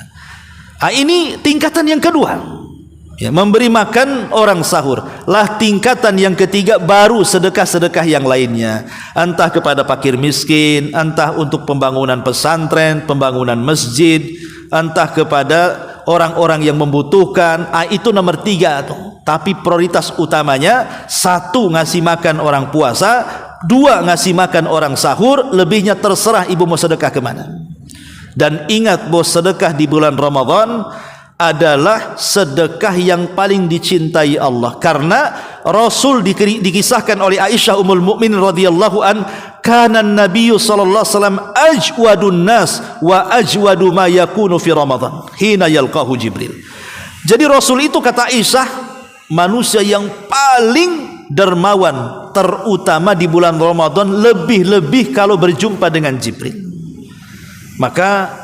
Nah, ini tingkatan yang kedua ya, memberi makan orang sahur. Lah tingkatan yang ketiga baru sedekah-sedekah yang lainnya, entah kepada fakir miskin, entah untuk pembangunan pesantren, pembangunan masjid, entah kepada orang-orang yang membutuhkan. Itu nomor 3 tuh. Tapi prioritas utamanya 1 ngasih makan orang puasa, 2 ngasih makan orang sahur. Lebihnya terserah ibu mau sedekah kemana. Dan ingat bahwa sedekah di bulan Ramadan adalah sedekah yang paling dicintai Allah, karena Rasul dikisahkan oleh Aisyah Ummul Mukminin radhiyallahu an, kana Nabi sallallahu alaihi wasallam ajwadun nas wa ajwadu ma yakunu fi Ramadan hina yalqahu Jibril. Jadi Rasul itu, kata Aisyah, manusia yang paling dermawan, terutama di bulan Ramadan, lebih-lebih kalau berjumpa dengan Jibril. Maka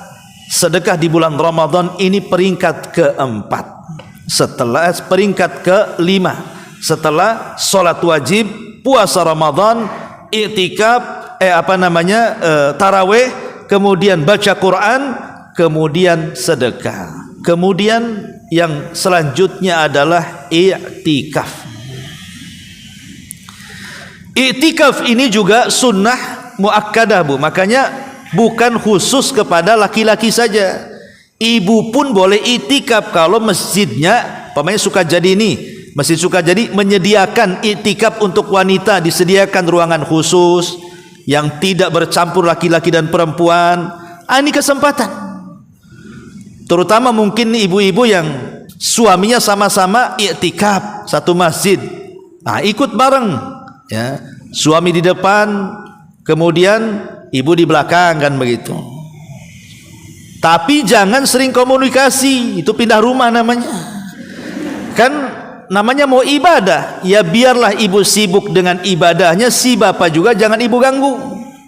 sedekah di bulan Ramadan ini peringkat keempat, setelah peringkat kelima, setelah sholat wajib, puasa Ramadan, i'tikaf, taraweh, kemudian baca Quran, kemudian sedekah, kemudian yang selanjutnya adalah i'tikaf. I'tikaf ini juga sunnah muakkadah, Bu. Makanya bukan khusus kepada laki-laki saja, ibu pun boleh i'tikaf kalau masjidnya pemain Sukajadi ini, Masjid Sukajadi menyediakan i'tikaf untuk wanita, disediakan ruangan khusus yang tidak bercampur laki-laki dan perempuan. Ini kesempatan, terutama mungkin ibu-ibu yang suaminya sama-sama i'tikaf satu masjid. Ikut bareng ya, suami di depan, kemudian ibu di belakang kan begitu. Tapi jangan sering komunikasi, itu pindah rumah namanya. Kan namanya mau ibadah, ya biarlah ibu sibuk dengan ibadahnya, si bapak juga jangan ibu ganggu,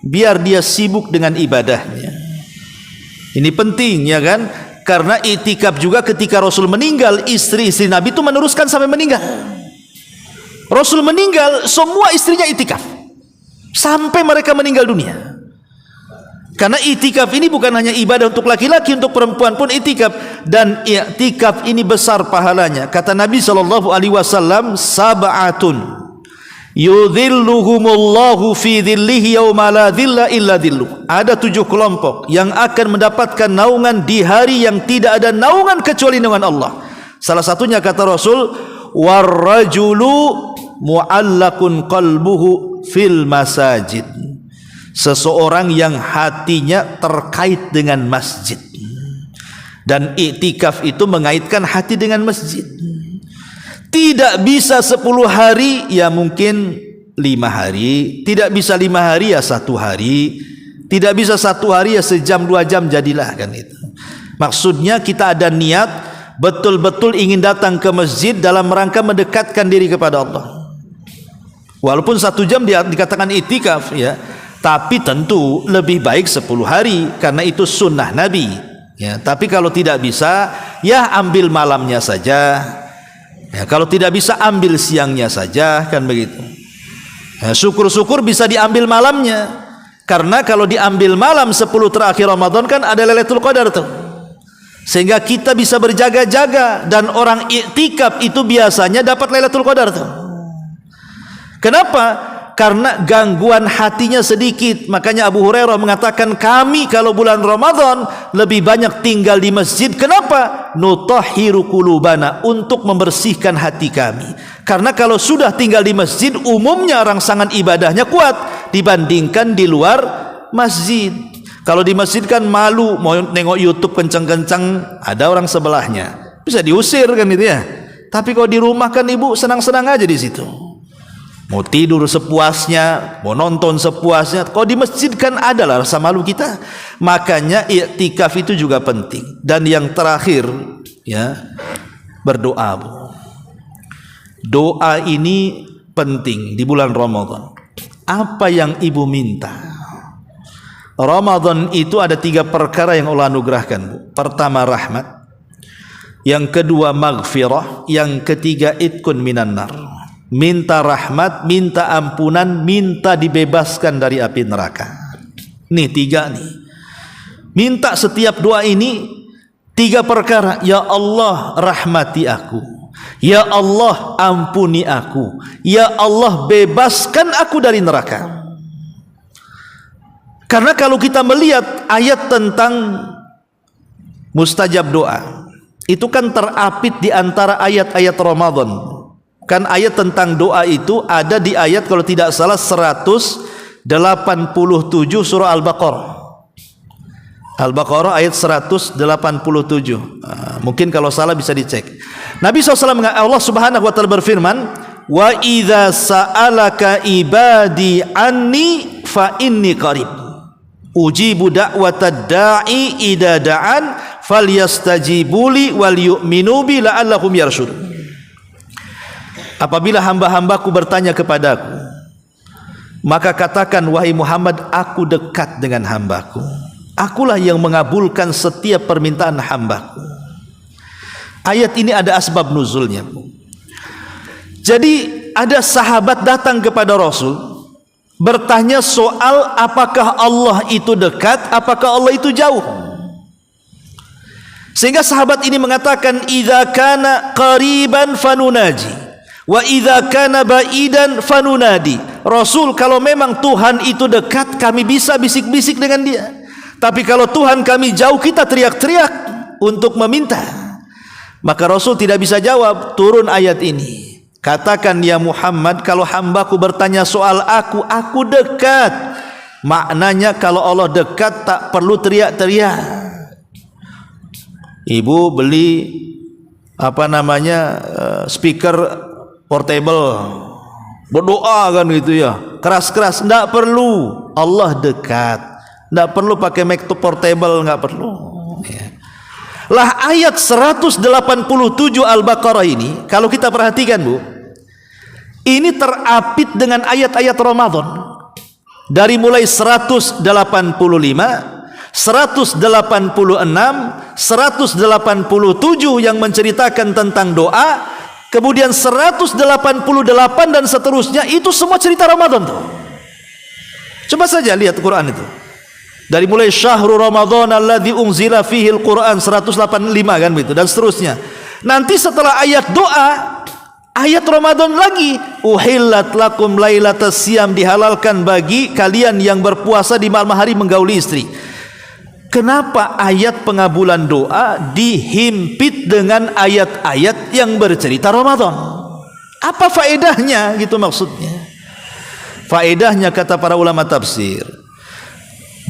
biar dia sibuk dengan ibadahnya. Ini penting ya kan, karena i'tikaf juga ketika Rasul meninggal, istri-istri Nabi itu meneruskan sampai meninggal. Rasul meninggal, semua istrinya i'tikaf sampai mereka meninggal dunia. Karena i'tikaf ini bukan hanya ibadah untuk laki-laki, untuk perempuan pun i'tikaf. Dan i'tikaf ini besar pahalanya. Kata Nabi SAW, sab'atun yudhilluhumullahu fi dhillihi yawma la dhilla illa dhilluh. Ada 7 kelompok yang akan mendapatkan naungan di hari yang tidak ada naungan kecuali naungan Allah. Salah satunya kata Rasul, warrajulu mu'allakun qalbuhu fil masajid. Seseorang yang hatinya terkait dengan masjid. Dan i'tikaf itu mengaitkan hati dengan masjid. Tidak bisa 10 hari, ya mungkin 5 hari. Tidak bisa 5 hari, ya 1 hari. Tidak bisa 1 hari, ya sejam 2 jam jadilah kan itu. Maksudnya kita ada niat betul-betul ingin datang ke masjid dalam rangka mendekatkan diri kepada Allah. Walaupun 1 jam dikatakan i'tikaf ya, tapi tentu lebih baik 10 hari karena itu sunnah Nabi ya. Tapi kalau tidak bisa, ya ambil malamnya saja ya. Kalau tidak bisa, ambil siangnya saja kan begitu ya. Syukur-syukur bisa diambil malamnya, karena kalau diambil malam 10 terakhir Ramadan kan ada Lailatul Qadar tuh, sehingga kita bisa berjaga-jaga. Dan orang i'tikaf itu biasanya dapat Lailatul Qadar tuh. Kenapa? Karena gangguan hatinya sedikit. Makanya Abu Hurairah mengatakan, kami kalau bulan Ramadan lebih banyak tinggal di masjid. Kenapa? Nutahhiru qulubana, untuk membersihkan hati kami. Karena kalau sudah tinggal di masjid, umumnya rangsangan ibadahnya kuat dibandingkan di luar masjid. Kalau di masjid kan malu, mau nengok YouTube kencang-kencang, ada orang sebelahnya, bisa diusir kan itu ya. Tapi kalau di rumah kan ibu senang-senang aja di situ. Mau tidur sepuasnya, mau nonton sepuasnya. Kalau di masjid kan adalah rasa malu kita. Makanya i'tikaf itu juga penting. Dan yang terakhir, ya, berdoa, Bu. Doa ini penting di bulan Ramadan. Apa yang ibu minta? Ramadan itu ada 3 perkara yang Allah anugerahkan, Bu. Pertama rahmat, yang kedua maghfirah, yang ketiga itkun minan nar. Minta rahmat, minta ampunan, minta dibebaskan dari api neraka. Nih 3 nih. Minta setiap doa ini 3 perkara. Ya Allah rahmati aku, ya Allah ampuni aku, ya Allah bebaskan aku dari neraka. Karena kalau kita melihat ayat tentang mustajab doa, itu kan terapit di antara ayat-ayat Ramadan. Kan ayat tentang doa itu ada di ayat kalau tidak salah 187 surah Al-Baqarah. Al-Baqarah ayat 187. Mungkin kalau salah bisa dicek. Nabi SAW, Allah Subhanahu wa taala berfirman, "Wa idza sa'alaka ibadi anni fa inni qarib. Ujibu da'watad da'i idza da'an falyastajibuli wal yu'minu bi la'allahum yarshudun." Apabila hamba-hambaku bertanya kepadaku, maka katakan, wahai Muhammad, aku dekat dengan hambaku. Akulah yang mengabulkan setiap permintaan hambaku. Ayat ini ada asbab nuzulnya, Bu. Jadi ada sahabat datang kepada Rasul, bertanya soal apakah Allah itu dekat, apakah Allah itu jauh. Sehingga sahabat ini mengatakan, idza kana qariban fanunaji, wa idza kana ba'idan fanunadi. Rasul, kalau memang Tuhan itu dekat, kami bisa bisik-bisik dengan dia. Tapi kalau Tuhan kami jauh, kita teriak-teriak untuk meminta. Maka Rasul tidak bisa jawab. Turun ayat ini. Katakan, ya Muhammad, kalau hambaku bertanya soal aku dekat. Maknanya kalau Allah dekat tak perlu teriak-teriak. Ibu beli speaker portable, berdoa kan gitu ya, keras-keras, enggak perlu. Allah dekat, enggak perlu pakai mic portable, enggak perlu ya. Lah ayat 187 Al-Baqarah ini, kalau kita perhatikan, Bu, ini terapit dengan ayat-ayat Ramadan. Dari mulai 185, 186, 187 yang menceritakan tentang doa. Kemudian 188 dan seterusnya, itu semua cerita Ramadan tuh. Coba saja lihat Quran itu. Dari mulai syahrul Ramadan alladzi unzila fihi al-Quran 185 kan begitu dan seterusnya. Nanti setelah ayat doa, ayat Ramadan lagi, uhillat lakum lailatas siyam, dihalalkan bagi kalian yang berpuasa di malam hari menggauli istri. Kenapa ayat pengabulan doa dihimpit dengan ayat-ayat yang bercerita Ramadan? Apa faedahnya gitu maksudnya? Faedahnya kata para ulama tafsir,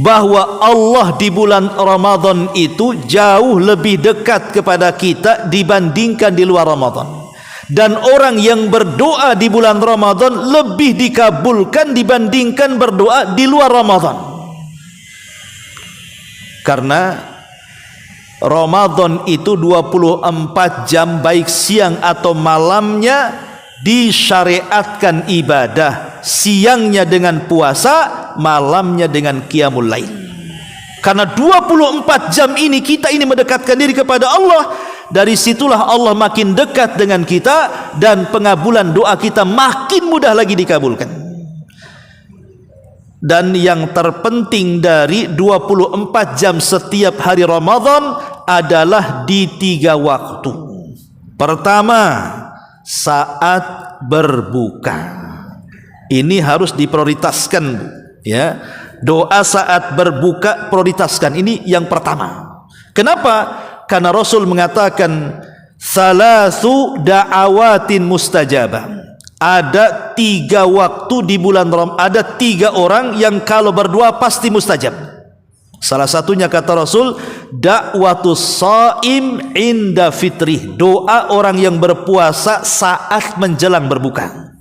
bahwa Allah di bulan Ramadan itu jauh lebih dekat kepada kita dibandingkan di luar Ramadan. Dan orang yang berdoa di bulan Ramadan lebih dikabulkan dibandingkan berdoa di luar Ramadan. Karena Ramadan itu 24 jam baik siang atau malamnya disyariatkan ibadah, siangnya dengan puasa, malamnya dengan qiyamul lail. Karena 24 jam ini kita ini mendekatkan diri kepada Allah, dari situlah Allah makin dekat dengan kita dan pengabulan doa kita makin mudah lagi dikabulkan. Dan yang terpenting dari 24 jam setiap hari Ramadan adalah di 3 waktu. Pertama, saat berbuka. Ini harus diprioritaskan, Bu. Ya, doa saat berbuka prioritaskan. Ini yang pertama. Kenapa? Karena Rasul mengatakan salasu da'awatin mustajabah. Ada 3 waktu di bulan Ramadan, ada 3 orang yang kalau berdoa pasti mustajab. Salah satunya kata Rasul, da'watus shaim inda fitrih, doa orang yang berpuasa saat menjelang berbuka.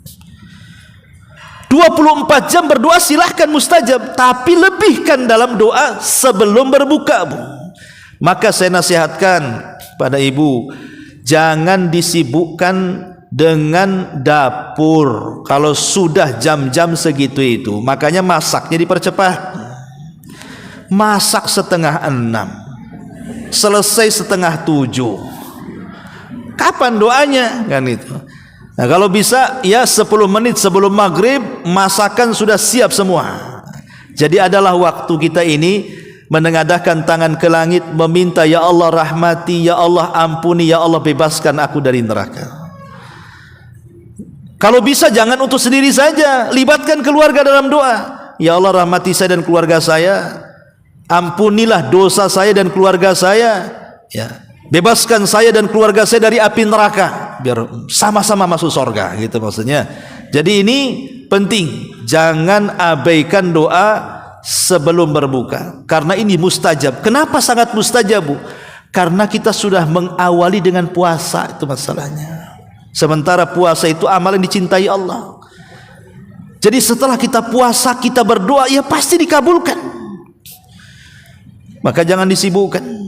24 jam berdoa silahkan mustajab, tapi lebihkan dalam doa sebelum berbuka, Bu. Maka saya nasihatkan pada ibu, jangan disibukkan dengan dapur kalau sudah jam-jam segitu itu. Makanya masaknya dipercepat. Masak 5:30, selesai 6:30. Kapan doanya? Kan itu. Nah, kalau bisa ya 10 menit sebelum maghrib masakan sudah siap semua. Jadi adalah waktu kita ini menengadahkan tangan ke langit, meminta, ya Allah rahmati, ya Allah ampuni, ya Allah bebaskan aku dari neraka. Kalau bisa jangan untuk sendiri saja, libatkan keluarga dalam doa. Ya Allah rahmati saya dan keluarga saya, ampunilah dosa saya dan keluarga saya, ya. Bebaskan saya dan keluarga saya dari api neraka, biar sama-sama masuk surga, gitu maksudnya. Jadi ini penting, jangan abaikan doa sebelum berbuka, karena ini mustajab. Kenapa sangat mustajab, Bu? Karena kita sudah mengawali dengan puasa, itu masalahnya. Sementara puasa itu amal yang dicintai Allah. Jadi setelah kita puasa, kita berdoa, ya pasti dikabulkan. Maka jangan disibukkan.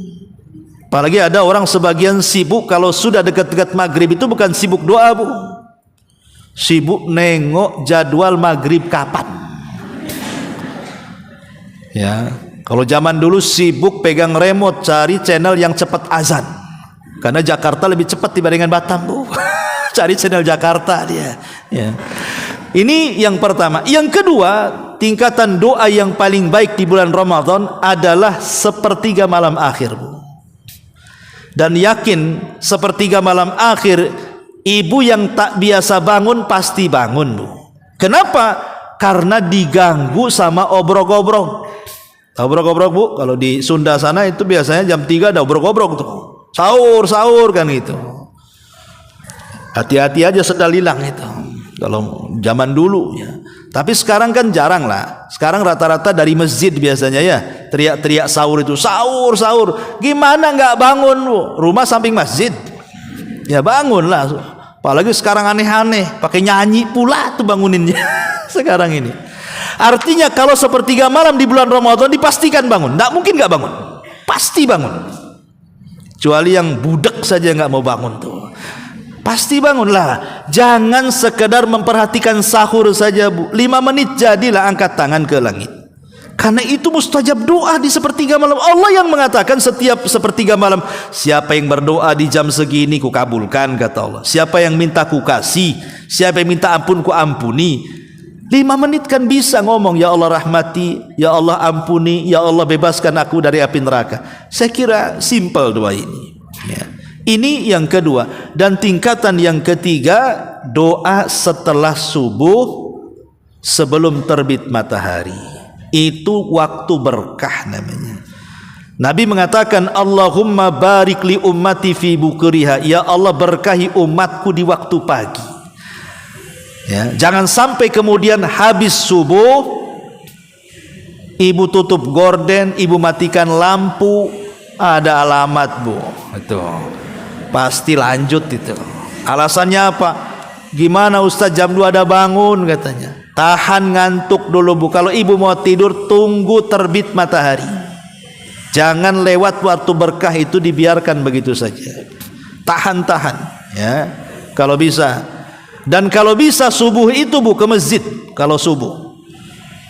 Apalagi ada orang sebagian sibuk kalau sudah dekat-dekat maghrib itu bukan sibuk doa, Bu. Sibuk nengok jadwal maghrib kapan. Ya, kalau zaman dulu sibuk pegang remote cari channel yang cepat azan. Karena Jakarta lebih cepat dibandingkan Batam, Bu. Cari channel Jakarta dia. Ya. Ini yang pertama. Yang kedua, tingkatan doa yang paling baik di bulan Ramadan adalah sepertiga malam akhir, Bu. Dan yakin sepertiga malam akhir ibu yang tak biasa bangun pasti bangun, Bu. Kenapa? Karena diganggu sama obrok-obrok. Tahu obrok-obrok, Bu? Kalau di Sunda sana itu biasanya jam 3 ada obrok-obrok tuh. Sahur kan gitu. Hati-hati aja sedalilang itu. Kalau zaman dulu ya. Tapi sekarang kan jarang lah. Sekarang rata-rata dari masjid biasanya ya, teriak-teriak sahur itu, sahur. Gimana nggak bangun, Bu? Rumah samping masjid. Ya bangunlah. Apalagi sekarang aneh-aneh, pakai nyanyi pula tuh banguninnya. Sekarang ini. Artinya kalau sepertiga malam di bulan Ramadan dipastikan bangun. Nggak mungkin nggak bangun. Pasti bangun. Kecuali yang budak saja nggak mau bangun tuh. Pasti bangunlah. Jangan sekedar memperhatikan sahur saja, Bu. 5 menit jadilah angkat tangan ke langit. Karena itu mustajab doa di sepertiga malam. Allah yang mengatakan setiap sepertiga malam, siapa yang berdoa di jam segini ku kabulkan, kata Allah. Siapa yang minta ku kasih, siapa yang minta ampun ku ampuni. 5 menit kan bisa ngomong, ya Allah rahmati, ya Allah ampuni, ya Allah bebaskan aku dari api neraka. Saya kira simple doa ini, ya. Ini yang kedua. Dan tingkatan yang ketiga, doa setelah subuh sebelum terbit matahari. Itu waktu berkah namanya. Nabi mengatakan, Allahumma barik li ummati fi bukuriha. Ya Allah berkahi umatku di waktu pagi. Ya, jangan sampai kemudian habis subuh ibu tutup gorden, ibu matikan lampu, ada alamat, Bu. Itu pasti lanjut itu. Alasannya apa? Gimana Ustaz, jam 2 ada bangun katanya. Tahan ngantuk dulu, Bu. Kalau ibu mau tidur tunggu terbit matahari. Jangan lewat waktu berkah itu dibiarkan begitu saja. Tahan ya. Kalau bisa. Dan kalau bisa subuh itu, Bu, ke masjid kalau subuh.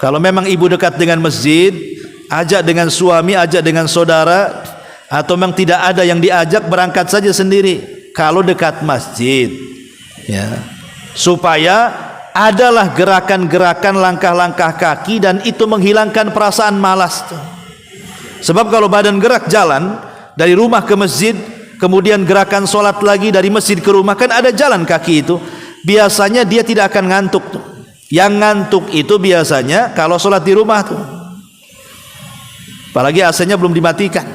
Kalau memang ibu dekat dengan masjid, ajak dengan suami, ajak dengan saudara. Atau memang tidak ada yang diajak, berangkat saja sendiri kalau dekat masjid, ya, supaya adalah gerakan-gerakan langkah-langkah kaki dan itu menghilangkan perasaan malas tuh. Sebab kalau badan gerak jalan dari rumah ke masjid, kemudian gerakan sholat lagi dari masjid ke rumah, kan ada jalan kaki itu, biasanya dia tidak akan ngantuk tuh. Yang ngantuk itu biasanya kalau sholat di rumah tuh, apalagi AC-nya belum dimatikan,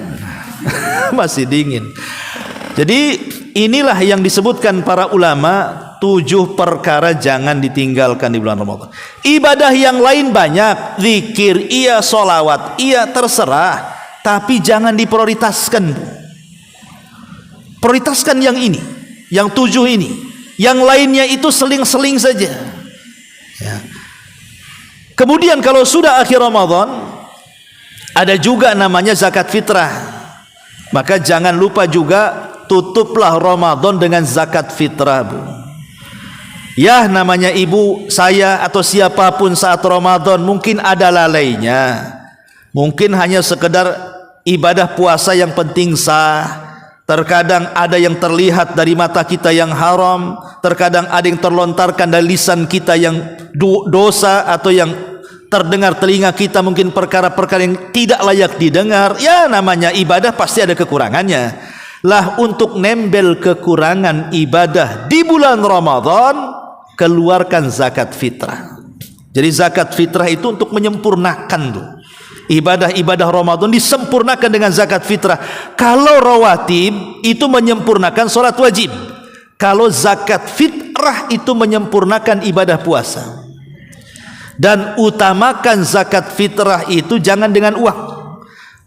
masih dingin. Jadi inilah yang disebutkan para ulama, 7 perkara jangan ditinggalkan di bulan Ramadan. Ibadah yang lain banyak, zikir, iya, sholawat, iya, terserah, tapi jangan diprioritaskan. Prioritaskan yang ini, yang 7 ini. Yang lainnya itu seling-seling saja. Ya. Kemudian kalau sudah akhir Ramadan, ada juga namanya zakat fitrah. Maka jangan lupa juga, tutuplah Ramadan dengan zakat fitrah, Bu. Ya, namanya ibu saya atau siapapun saat Ramadan mungkin ada lalainya, mungkin hanya sekedar ibadah puasa yang penting sah. Terkadang ada yang terlihat dari mata kita yang haram, terkadang ada yang terlontarkan dari lisan kita yang dosa, atau yang terdengar telinga kita mungkin perkara-perkara yang tidak layak didengar. Ya, namanya ibadah pasti ada kekurangannya. Lah, untuk nembel kekurangan ibadah di bulan Ramadan, keluarkan zakat fitrah. Jadi zakat fitrah itu untuk menyempurnakan tuh ibadah-ibadah Ramadan, disempurnakan dengan zakat fitrah. Kalau rawatib itu menyempurnakan sholat wajib, kalau zakat fitrah itu menyempurnakan ibadah puasa. Dan utamakan zakat fitrah itu jangan dengan uang,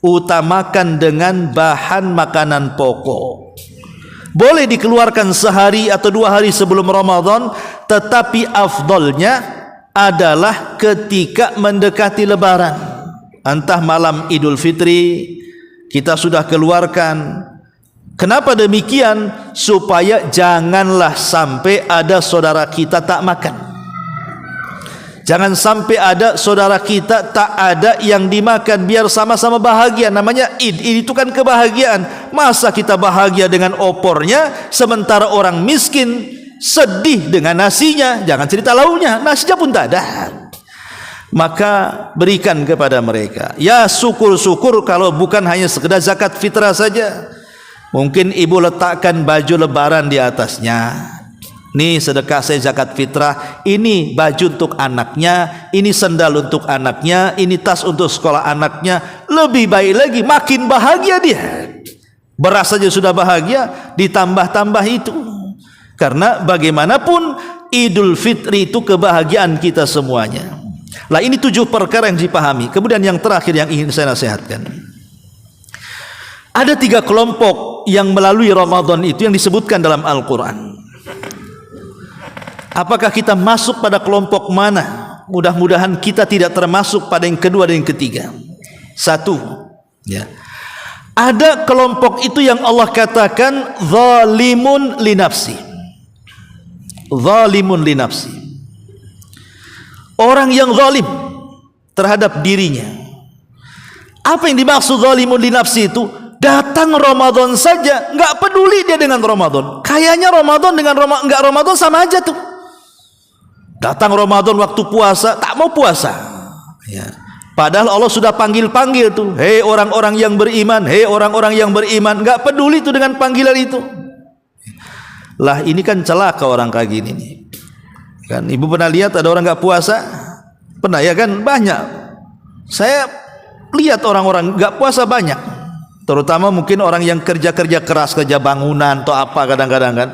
utamakan dengan bahan makanan pokok. Boleh dikeluarkan sehari atau 2 hari sebelum Ramadan, tetapi afdolnya adalah ketika mendekati Lebaran. Entah malam Idul Fitri kita sudah keluarkan. Kenapa demikian? Supaya janganlah sampai ada saudara kita tak makan. Jangan sampai ada saudara kita tak ada yang dimakan, biar sama-sama bahagia. Namanya Id. Id itu kan kebahagiaan. Masa kita bahagia dengan opornya, sementara orang miskin sedih dengan nasinya? Jangan cerita launya, nasinya pun tak ada. Maka berikan kepada mereka. Ya, syukur-syukur kalau bukan hanya sekedar zakat fitrah saja. Mungkin ibu letakkan baju lebaran di atasnya. Nih sedekah saya zakat fitrah, ini baju untuk anaknya, ini sendal untuk anaknya, ini tas untuk sekolah anaknya. Lebih baik lagi, makin bahagia dia. Beras saja sudah bahagia, ditambah-tambah itu. Karena bagaimanapun Idul Fitri itu kebahagiaan kita semuanya. Lah, ini 7 perkara yang dipahami. Kemudian yang terakhir yang ingin saya nasihatkan, ada 3 kelompok yang melalui Ramadan itu yang disebutkan dalam Al-Quran. Apakah kita masuk pada kelompok mana? Mudah-mudahan kita tidak termasuk pada yang kedua dan yang ketiga. 1, ya, ada kelompok itu yang Allah katakan zalimun li nafsi. Zalimun li nafsi, orang yang zalim terhadap dirinya. Apa yang dimaksud zalimun li nafsi itu? Datang Ramadan saja nggak peduli dia dengan Ramadan. Kayaknya Ramadan dengan nggak Ramadan sama aja tuh. Datang Ramadan waktu puasa tak mau puasa, ya. Padahal Allah sudah panggil-panggil tuh, hei orang-orang yang beriman, hei orang-orang yang beriman, nggak peduli tuh dengan panggilan itu. Lah, ini kan celaka orang kayak gini nih. Kan ibu pernah lihat ada orang nggak puasa? Pernah ya kan? Banyak. Saya lihat orang-orang nggak puasa banyak. Terutama mungkin orang yang kerja-kerja keras, kerja bangunan atau apa, kadang-kadang kan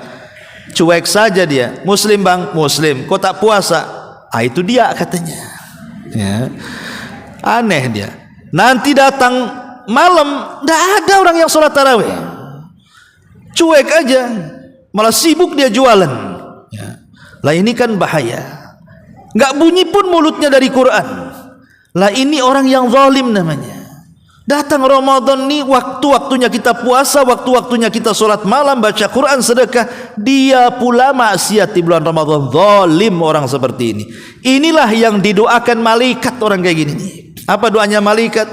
cuek saja dia. Muslim bang, muslim, kok tak puasa? Ah, itu dia katanya. Ya. Aneh dia. Nanti datang malam, tidak ada orang yang sholat tarawih. Cuek aja, malah sibuk dia jualan. Ya. Lah, ini kan bahaya. Nggak bunyi pun mulutnya dari Quran. Lah, ini orang yang zalim namanya. Datang Ramadan nih, waktu-waktunya kita puasa, waktu-waktunya kita sholat malam, baca Quran, sedekah, dia pula maksiat di bulan Ramadan. Zalim orang seperti ini. Inilah yang didoakan malaikat orang kayak gini nih. Apa doanya malaikat?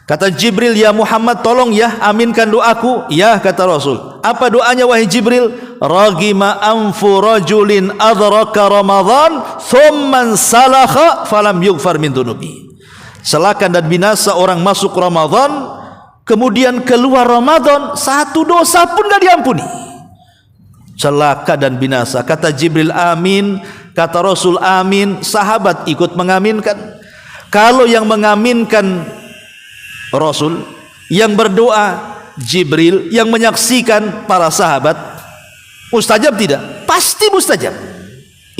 Kata Jibril, ya Muhammad, tolong ya aminkan doaku. Ya, kata Rasul. Apa doanya wahai Jibril? Ragima anfu rajulin adraka Ramadan thumman salakha falam yughfar min dunubi. Celaka dan binasa orang masuk Ramadan, kemudian keluar Ramadan, 1 dosa pun tidak diampuni. Celaka dan binasa. Kata Jibril, amin. kata Rasul amin, sahabat ikut mengaminkan. Kalau yang mengaminkan Rasul, yang berdoa Jibril, yang menyaksikan para sahabat, mustajab tidak? Pasti mustajab.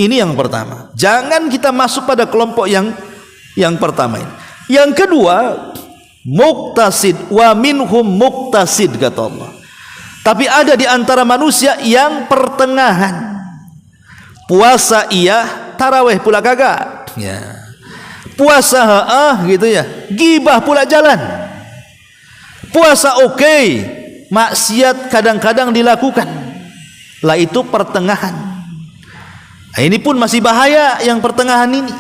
Ini yang pertama. Jangan kita masuk pada kelompok yang pertama ini. Yang kedua, muqtasid, wa minhum muqtasid kata Allah. Tapi ada di antara manusia yang pertengahan. Puasa iya, tarawih pula kagak. Ya. Puasa gitu ya, gibah pula jalan. Puasa oke, maksiat kadang-kadang dilakukan. Lah itu pertengahan. Nah, ini pun masih bahaya yang pertengahan ini.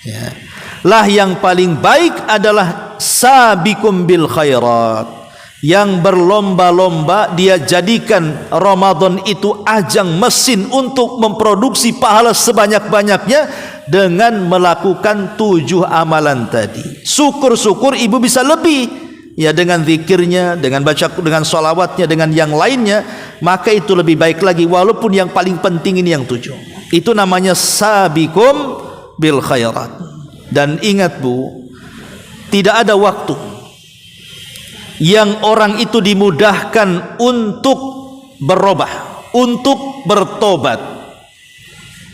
Ya. Lah yang paling baik adalah sabiqum bil khairat. Yang berlomba-lomba, dia jadikan Ramadan itu ajang mesin untuk memproduksi pahala sebanyak-banyaknya dengan melakukan 7 amalan tadi. Syukur-syukur ibu bisa lebih, ya, dengan zikirnya, dengan baca, dengan sholawatnya, dengan yang lainnya, maka itu lebih baik lagi, walaupun yang paling penting ini yang 7. Itu namanya sabiqum bil khairat. Dan ingat Bu, tidak ada waktu yang orang itu dimudahkan untuk berubah, untuk bertobat,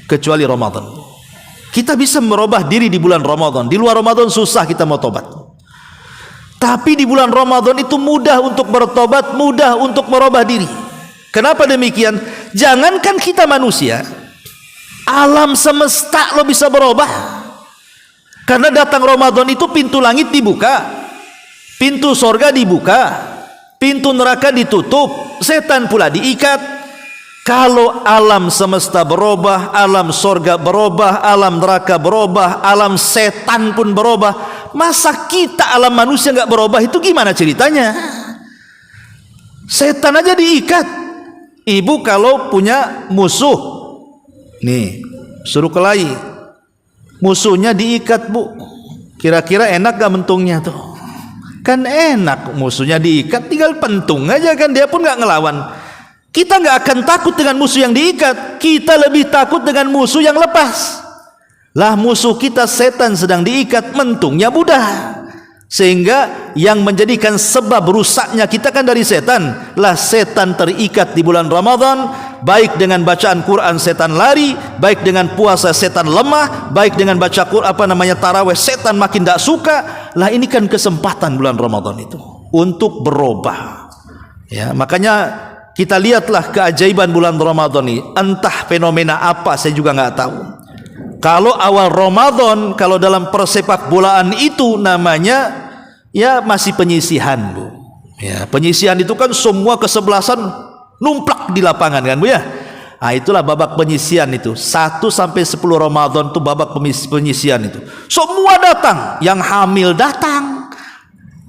kecuali Ramadan. Kita bisa merubah diri di bulan Ramadan. Di luar Ramadan susah kita mau tobat. Tapi di bulan Ramadan itu mudah untuk bertobat, mudah untuk merubah diri. Kenapa demikian? Jangankan kita manusia, alam semesta lo bisa berubah. Karena datang Ramadan itu pintu langit dibuka, pintu sorga dibuka, pintu neraka ditutup, setan pula diikat. Kalau alam semesta berubah, alam sorga berubah, alam neraka berubah, alam setan pun berubah, masa kita alam manusia nggak berubah? Itu gimana ceritanya? Setan aja diikat. Ibu kalau punya musuh, nih suruh kelahi, musuhnya diikat Bu, kira-kira enak gak mentungnya tuh? Kan enak, musuhnya diikat, tinggal pentung aja kan, dia pun gak ngelawan. Kita gak akan takut dengan musuh yang diikat, kita lebih takut dengan musuh yang lepas. Lah musuh kita setan sedang diikat, mentungnya mudah. Sehingga yang menjadikan sebab rusaknya kita kan dari setan. Lah setan terikat di bulan Ramadan, baik dengan bacaan Quran setan lari, baik dengan puasa setan lemah, baik dengan baca Quran tarawih setan makin tidak suka. Lah ini kan kesempatan bulan Ramadan itu untuk berubah. Ya, makanya kita lihatlah keajaiban bulan Ramadan ini. Entah fenomena apa saya juga nggak tahu. Kalau awal Ramadan, kalau dalam persepak bolaan itu namanya ya masih penyisihan Bu. Ya, penyisihan itu kan semua kesebelasan numplak di lapangan kan Bu ya. Nah, itulah babak penyisian itu. 1 sampai 10 Ramadan itu babak penyisian itu. Semua datang, yang hamil datang,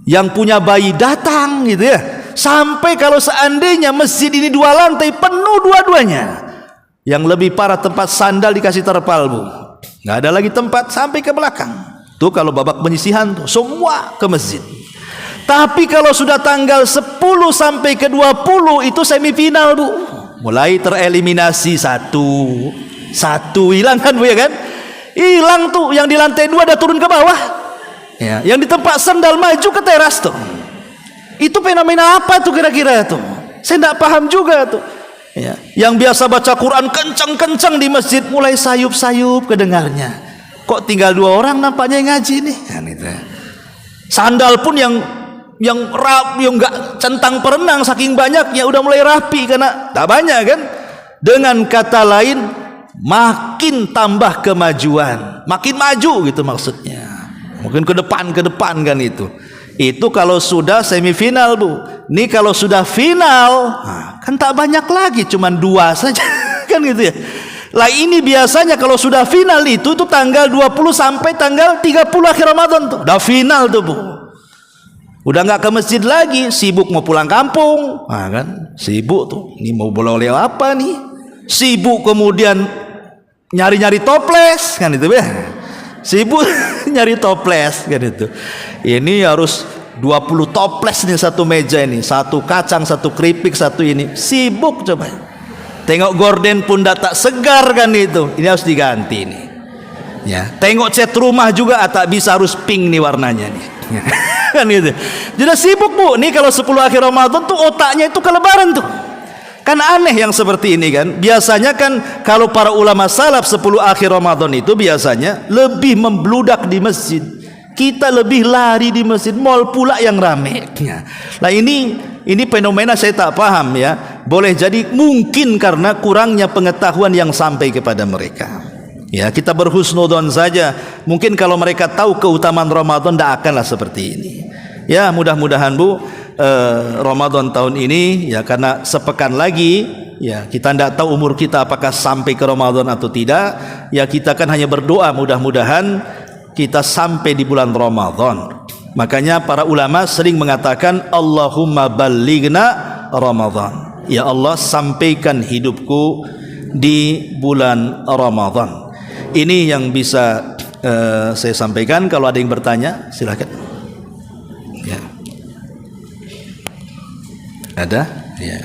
yang punya bayi datang gitu ya. Sampai kalau seandainya masjid ini 2 lantai penuh dua-duanya. Yang lebih parah tempat sandal dikasih terpal Bu. Nggak ada lagi tempat sampai ke belakang. Tuh kalau babak penyisihan tuh semua ke masjid. Tapi kalau sudah tanggal 10 sampai ke 20 itu semifinal Bu. Mulai tereliminasi satu hilang kan Bu ya kan? Hilang tuh, yang di lantai 2 ada turun ke bawah. Ya, yang di tempat sandal maju ke teras tuh. Itu fenomena apa tuh kira-kira tuh? Saya enggak paham juga tuh. Ya, yang biasa baca Quran kencang-kencang di masjid mulai sayup-sayup kedengarnya. Kok tinggal 2 orang nampaknya yang ngaji nih? Kan itu. Sandal pun yang enggak centang perenang saking banyaknya udah mulai rapi karena tak banyak kan. Dengan kata lain makin tambah kemajuan, makin maju gitu maksudnya. Mungkin ke depan kan itu. Itu kalau sudah semifinal Bu. Ini kalau sudah final, nah, kan tak banyak lagi, cuman 2 saja kan gitu ya. Lah ini biasanya kalau sudah final itu tanggal 20 sampai tanggal 30 akhir Ramadan tuh. Udah final tuh Bu. Udah nggak ke masjid lagi, sibuk mau pulang kampung. Nah kan, sibuk tuh. Ini mau boleh apa nih? Sibuk kemudian nyari-nyari toples kan itu ya. Sibuk nyari toples kan itu. Ini harus 20 toples nih satu meja ini, 1 kacang, 1 keripik, 1 ini. Sibuk coba. Tengok gorden pun tak segar kan itu. Ini harus diganti nih. Ya, tengok cat rumah juga tak bisa, harus pink nih warnanya nih. Ya. Kan gitu. Jadi sibuk Bu, nih kalau 10 akhir Ramadan tuh otaknya itu ke lebaran tuh. Kan aneh yang seperti ini kan. Biasanya kan kalau para ulama salaf 10 akhir Ramadan itu biasanya lebih membludak di masjid. Kita lebih lari di masjid, mall pula yang rame. Nah ini fenomena saya tak paham ya. Boleh jadi mungkin karena kurangnya pengetahuan yang sampai kepada mereka. Ya, kita berhusnudon saja. Mungkin kalau mereka tahu keutamaan Ramadan tidak akanlah seperti ini. Ya, mudah-mudahan Bu, Ramadan tahun ini ya, karena sepekan lagi ya, kita tidak tahu umur kita apakah sampai ke Ramadan atau tidak. Ya, kita kan hanya berdoa mudah-mudahan kita sampai di bulan Ramadan. Makanya para ulama sering mengatakan Allahumma ballighna Ramadan. Ya Allah, sampaikan hidupku di bulan Ramadan. Ini yang bisa saya sampaikan. Kalau ada yang bertanya silakan. Ya. Ada? Ya.